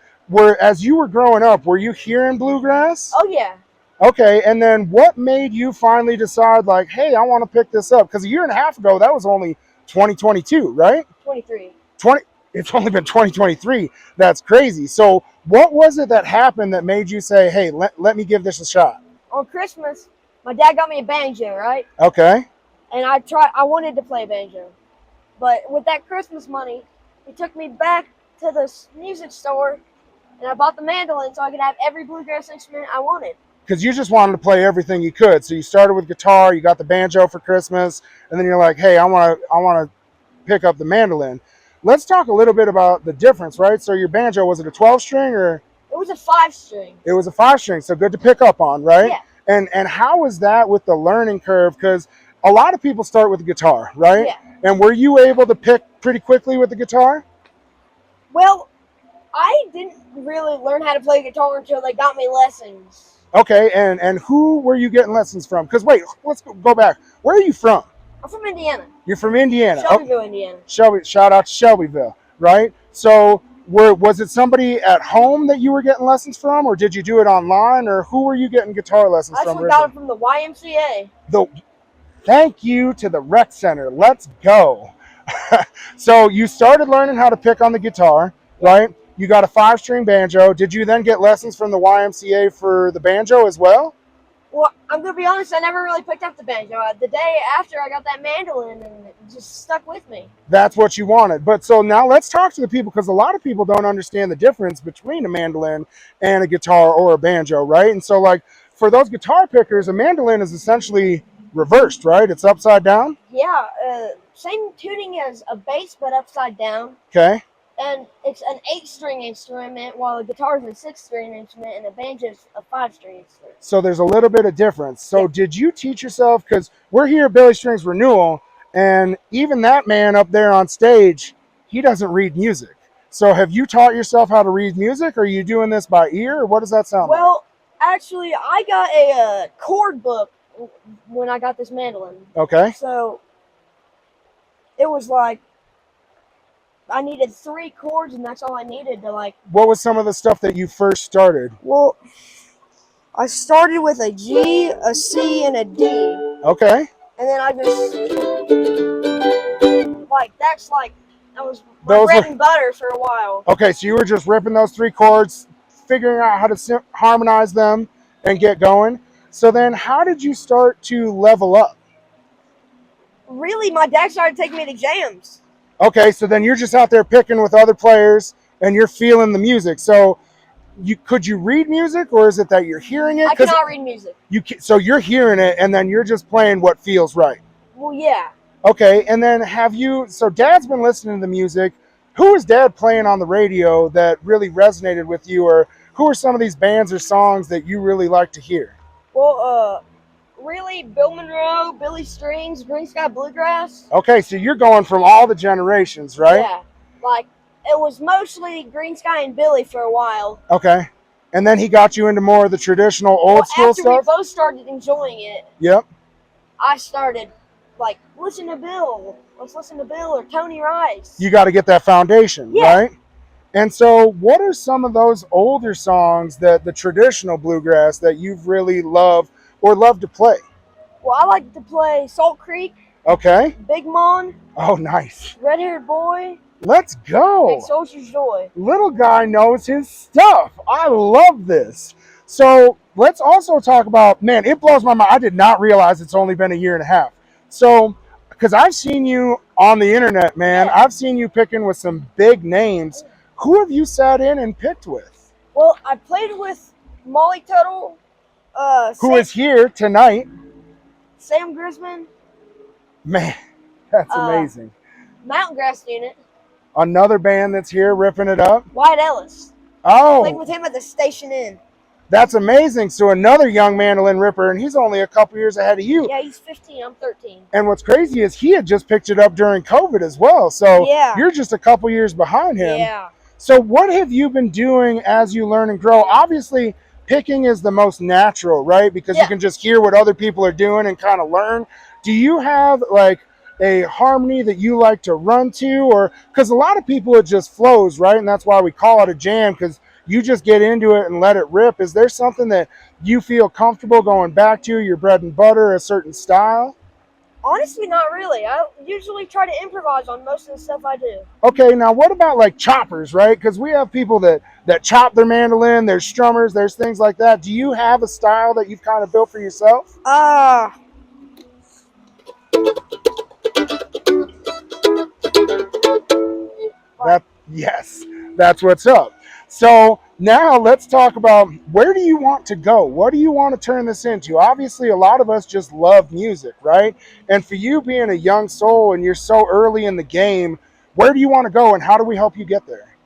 as you were growing up, were you hearing bluegrass? Oh, yeah. Okay, and then what made you finally decide, like, hey, I want to pick this up? Because a year and a half ago, that was only 2022, right? 23. It's only been 2023. That's crazy. So what was it that happened that made you say, hey, let me give this a shot? On Christmas, my dad got me a banjo, right? Okay. And I wanted to play banjo. But with that Christmas money, he took me back to the music store, and I bought the mandolin so I could have every bluegrass instrument I wanted. Because you just wanted to play everything you could. So you started with guitar, you got the banjo for Christmas, and then you're like, hey, I want to pick up the mandolin. Let's talk a little bit about the difference, right? So your banjo, was it a 12-string or? It was a 5-string. It was a 5-string, so good to pick up on, right? Yeah. And how was that with the learning curve? Because a lot of people start with the guitar, right? Yeah. And were you able to pick pretty quickly with the guitar? Well, I didn't really learn how to play guitar until they got me lessons. Okay, and who were you getting lessons from? Because wait, let's go back. Where are you from? I'm from Indiana. You're from Indiana. Shelbyville, Indiana. Shout out to Shelbyville, right? So was it somebody at home that you were getting lessons from, or did you do it online, or who were you getting guitar lessons from? I got it from the YMCA. Thank you to the rec center. Let's go. So you started learning how to pick on the guitar, right? You got a 5-string banjo. Did you then get lessons from the YMCA for the banjo as well? Well, I'm going to be honest, I never really picked up the banjo. The day after, I got that mandolin, and it just stuck with me. That's what you wanted. But so now let's talk to the people, because a lot of people don't understand the difference between a mandolin and a guitar or a banjo, right? And so, like, for those guitar pickers, a mandolin is essentially reversed, right? It's upside down? Yeah, same tuning as a bass, but upside down. Okay. And it's an 8-string instrument, while a guitar is a 6-string instrument, and a banjo is a 5-string instrument. So there's a little bit of difference. So did you teach yourself, because we're here at Billy Strings Renewal, and even that man up there on stage, he doesn't read music. So have you taught yourself how to read music? Or are you doing this by ear, or what does that sound like? Well, actually, I got a chord book when I got this mandolin. Okay. So it was like, I needed 3 chords, and that's all I needed to, like... What was some of the stuff that you first started? Well, I started with a G, a C, and a D. Okay. And then I just... that was my bread and butter for a while. Okay, so you were just ripping those 3 chords, figuring out how to harmonize them, and get going. So then how did you start to level up? Really, my dad started taking me to jams. Okay, so then you're just out there picking with other players, and you're feeling the music. So could you read music, or is it that you're hearing it? I cannot read music. So you're hearing it, and then you're just playing what feels right. Well, yeah. Okay, and then so Dad's been listening to the music. Who is Dad playing on the radio that really resonated with you, or who are some of these bands or songs that you really like to hear? Well, really, Bill Monroe, Billy Strings, Green Sky Bluegrass. Okay, so you're going from all the generations, right? Yeah, like, it was mostly Green Sky and Billy for a while. Okay, and then he got you into more of the traditional old school stuff? After we both started enjoying it, yep. I started, like, listen to Bill. Let's listen to Bill or Tony Rice. You got to get that foundation, right? And so what are some of those older songs that the traditional bluegrass that you've really loved or love to play? Well, I like to play Salt Creek. Okay. Big Mon. Oh, nice. Red Haired Boy. Let's go. And Soldier's Joy. Little guy knows his stuff. I love this. So let's also talk about, man, it blows my mind. I did not realize it's only been a year and a half. So, because I've seen you on the internet, man. I've seen you picking with some big names. Who have you sat in and picked with? Well, I played with Molly Tuttle, Who is here tonight. Sam Grisman, Man, that's amazing. Mountain Grass Unit, Another band that's here ripping it up. Wyatt Ellis. Oh, Played with him at the Station Inn. that's amazing. So another young mandolin ripper, and he's only a couple years ahead of you. Yeah, he's 15. I'm 13. And what's crazy is he had just picked it up during COVID as well. So Yeah. you're just a couple years behind him. Yeah. So what have you been doing as you learn and grow? Obviously, picking is the most natural, right? Because you can just hear what other people are doing and kind of learn. Do you have like a harmony that you like to run to? Or because a lot of people, it just flows, right? And that's why we call it a jam, because you just get into it and let it rip. Is there something that you feel comfortable going back to, your bread and butter, a certain style? Honestly, not really. I usually try to improvise on most of the stuff I do. Okay, now what about like choppers, right? Because we have people that chop their mandolin, there's strummers, there's things like that. Do you have a style that you've kind of built for yourself? Yes, that's what's up. So now let's talk about, where do you want to go? What do you want to turn this into? Obviously, a lot of us just love music, right? And for you being a young soul and you're so early in the game, where do you want to go and how do we help you get there?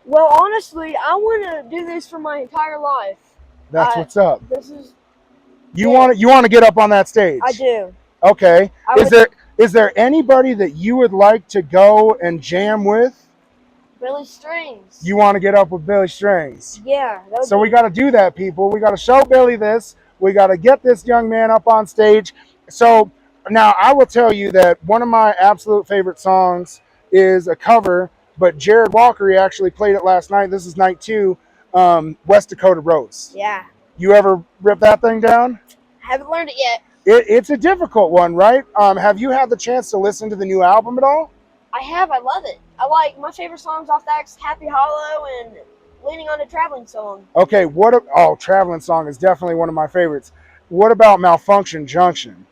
Well, honestly, I want to do this for my entire life. That's what's up. This is. You want to get up on that stage? I do. Okay. Is there anybody that you would like to go and jam with? Billy Strings. You want to get up with Billy Strings? Yeah. So we got to do that, people. We got to show Billy this. We got to get this young man up on stage. So now I will tell you that one of my absolute favorite songs is a cover, but Jared Walker, he actually played it last night. This is night 2, West Dakota Rose. Yeah. You ever rip that thing down? Haven't learned it yet. It's a difficult one, right? Have you had the chance to listen to the new album at all? I have. I love it. I like my favorite songs off that Happy Hollow and Leaning on a Traveling Song. Okay, Traveling Song is definitely one of my favorites. What about Malfunction Junction?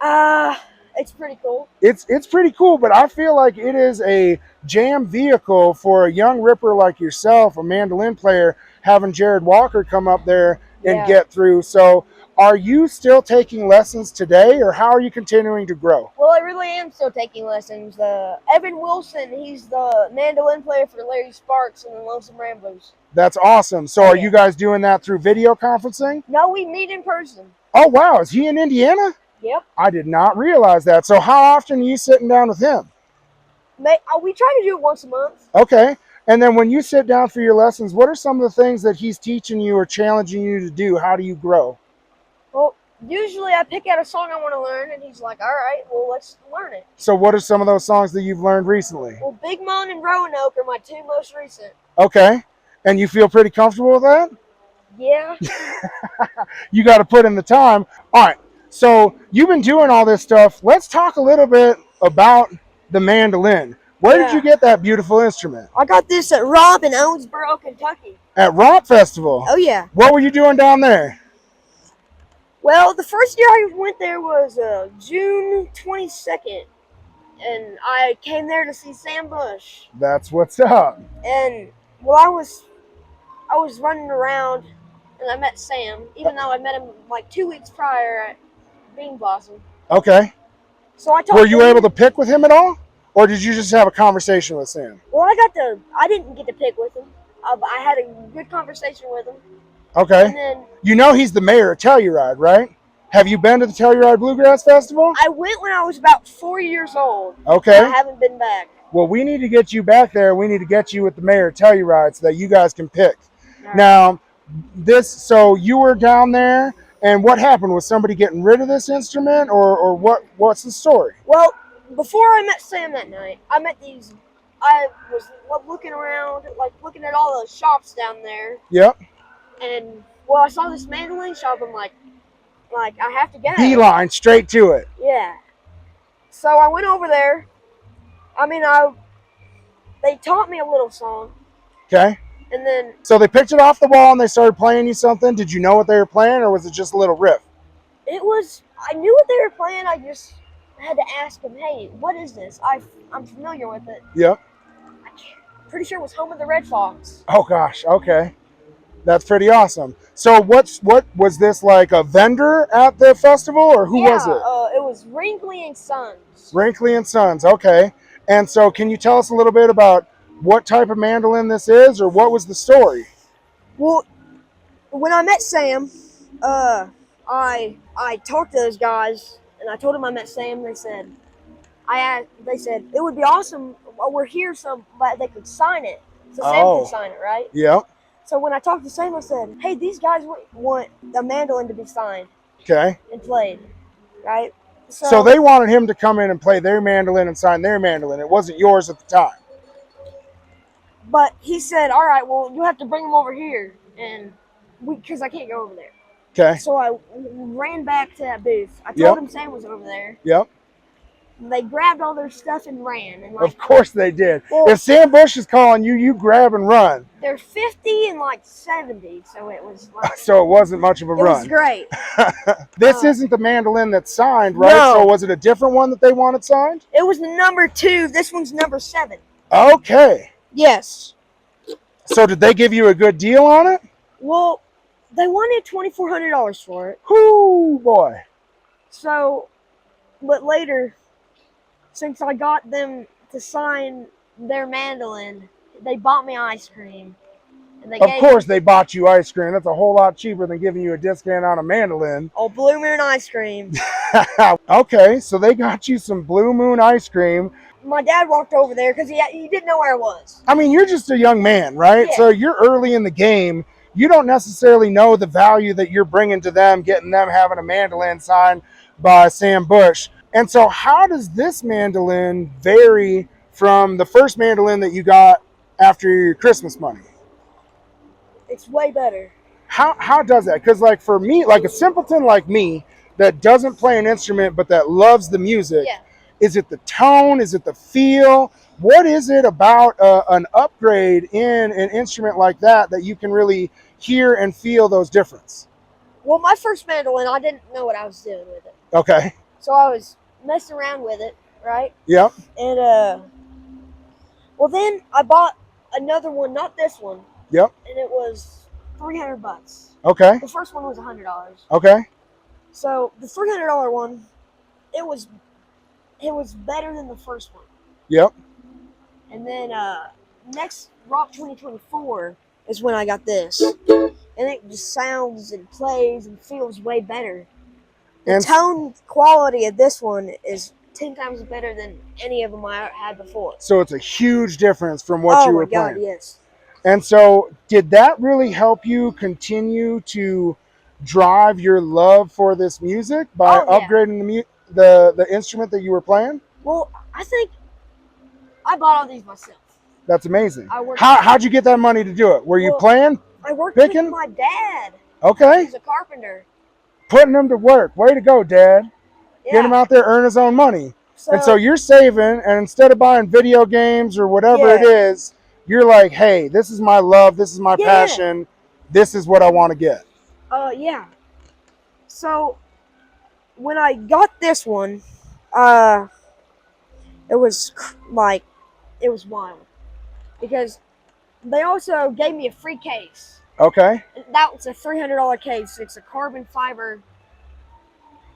It's pretty cool. It's pretty cool, but I feel like it is a jam vehicle for a young ripper like yourself, a mandolin player, having Jared Walker come up there and get through. So are you still taking lessons today, or how are you continuing to grow? Well, I really am still taking lessons. Evan Wilson, he's the mandolin player for Larry Sparks and the Lonesome Ramblers. That's awesome. So are you guys doing that through video conferencing? No, we meet in person. Oh, wow. Is he in Indiana? Yep. I did not realize that. So how often are you sitting down with him? We try to do it once a month. Okay. And then when you sit down for your lessons, what are some of the things that he's teaching you or challenging you to do? How do you grow? Well, usually I pick out a song I want to learn, and he's like, all right, well, let's learn it. So what are some of those songs that you've learned recently? Well, Big Moan and Roanoke are my 2 most recent. Okay. And you feel pretty comfortable with that? Yeah. You got to put in the time. All right. So you've been doing all this stuff. Let's talk a little bit about the mandolin. Where did you get that beautiful instrument? I got this at Romp in Owensboro, Kentucky. At Romp Festival? Oh, yeah. What were you doing down there? Well, the first year I went there was June 22nd, and I came there to see Sam Bush. That's what's up. And, well, I was running around, and I met Sam, even though I met him like 2 weeks prior at Bean Blossom. Okay. So I talked Were you able to pick with him at all? Or did you just have a conversation with Sam? Well, I didn't get to pick with him. I had a good conversation with him. Okay. And then, you know he's the mayor of Telluride, right? Have you been to the Telluride Bluegrass Festival? I went when I was about 4 years old. Okay. I haven't been back. Well, we need to get you back there. We need to get you with the mayor of Telluride so that you guys can pick. Right. Now, so you were down there, and what happened? Was somebody getting rid of this instrument, or what's the story? Well, before I met Sam that night, I was looking around, like looking at all the shops down there. Yep. And, well, I saw this mandolin shop. I'm like I have to get it. Beeline straight to it. Yeah. So I went over there. I mean, they taught me a little song. Okay. And then. So they picked it off the wall and they started playing you something. Did you know what they were playing, or was it just a little riff? I knew what they were playing. I just had to ask them, hey, what is this? I'm familiar with it. Yep. pretty sure it was home of the Red Fox. Oh gosh, okay. That's pretty awesome. So what was this, like a vendor at the festival, or who was it? It was Wrinkly and Sons. Wrinkly and Sons, okay. And so can you tell us a little bit about what type of mandolin this is, or what was the story? Well, when I met Sam, I talked to those guys and I told them I met Sam. They said it would be awesome. We're here so they could sign it, so Sam could sign it, right? Yep. So when I talked to Sam, I said, "Hey, these guys want the mandolin to be signed Okay. and played, right?" So they wanted him to come in and play their mandolin and sign their mandolin. It wasn't yours at the time. But he said, "All right, well, you have to bring them over here, and because I can't go over there." Okay. So I ran back to that booth. I told him Sam was over there. Yep. They grabbed all their stuff and ran. And Of course they did. Well, if Sam Bush is calling you, you grab and run. They're 50 and like 70, so it was like, So it wasn't much of a run. It was great. This isn't the mandolin that's signed, right? No. So was it a different one that they wanted signed? It was the number 2. This one's number 7. Okay. Yes. So did they give you a good deal on it? Well, they wanted $2,400 for it. Whoo, boy. So, but later, since I got them to sign their mandolin, they bought me ice cream. And they Of course they bought you ice cream. That's a whole lot cheaper than giving you a discount on a mandolin. Oh, Blue Moon ice cream. Okay, so they got you some Blue Moon ice cream. My dad walked over there because he didn't know where I was. I mean, you're just a young man, right? Yeah. So you're early in the game. You don't necessarily know the value that you're bringing to them, getting them having a mandolin signed by Sam Bush. And so how does this mandolin vary from the first mandolin that you got after your Christmas money? It's way better. How does that? Because like for me, like a simpleton like me that doesn't play an instrument but that loves the music, is it the tone? Is it the feel? What is it about an upgrade in an instrument like that you can really hear and feel those differences? Well, my first mandolin, I didn't know what I was doing with it. Okay. So I was messing around with it, right? Yep. And well, then I bought another one, not this one. Yep. And it was $300. Okay. The first one was $100. Okay. So the $300 one, it was better than the first one. Yep. And then next Rock 2024 is when I got this, and it just sounds and plays and feels way better. The tone quality of this one is 10 times better than any of them I had before. So it's a huge difference from what you were playing. Oh my God, yes. And so did that really help you continue to drive your love for this music by upgrading the instrument that you were playing? Well, I think I bought all these myself. That's amazing. How'd How'd you get that money to do it? Were you playing? I worked picking? with my dad. Okay. He's a carpenter. Putting him to work. Way to go, Dad. Yeah. Get him out there, earn his own money. And so you're saving, and instead of buying video games or whatever it is, you're like, hey, this is my love, this is my passion, this is what I want to get. Yeah. So when I got this one, it was wild because they also gave me a free case. Okay. That was a $300 case. It's a carbon fiber.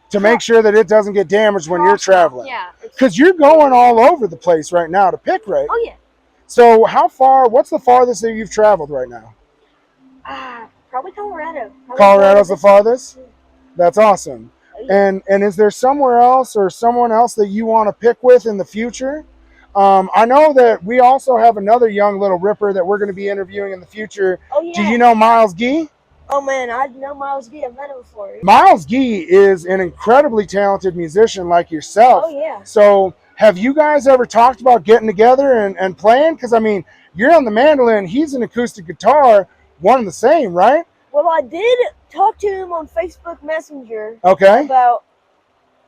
To make sure that it doesn't get damaged when you're traveling. Yeah. Because you're going all over the place right now to pick, right? Oh, yeah. So what's the farthest that you've traveled right now? Probably Colorado. Colorado's the farthest? That's awesome. And is there somewhere else or someone else that you want to pick with in the future? I know that we also have another young little ripper that we're going to be interviewing in the future. Oh, yeah. Do you know Miles Gee? Oh, man, I know Miles Gee. I've met him before. Miles Gee is an incredibly talented musician like yourself. Oh, yeah. So have you guys ever talked about getting together and playing? Because, I mean, you're on the mandolin. He's an acoustic guitar. One and the same, right? Well, I did talk to him on Facebook Messenger. Okay. About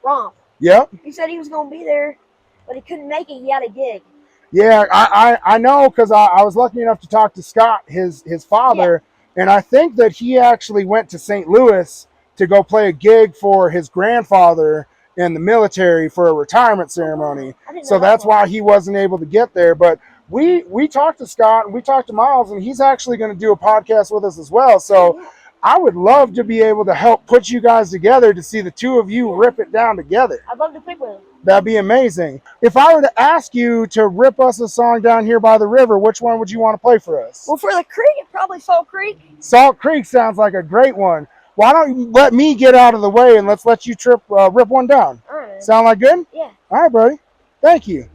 Romp. Yep. He said he was going to be there, but he couldn't make it. He had a gig. Yeah, I know because I was lucky enough to talk to Scott, his father, and I think that he actually went to St. Louis to go play a gig for his grandfather in the military for a retirement ceremony. So that's why he wasn't able to get there. But we talked to Scott and we talked to Miles, and he's actually going to do a podcast with us as well. So I would love to be able to help put you guys together to see the two of you rip it down together. I'd love to pick with him. That'd be amazing. If I were to ask you to rip us a song down here by the river, which one would you want to play for us? Well, for the creek, probably Salt Creek. Salt Creek sounds like a great one. Why don't you let me get out of the way and let's let you rip one down? All right. Sound like good? Yeah. All right, buddy. Thank you.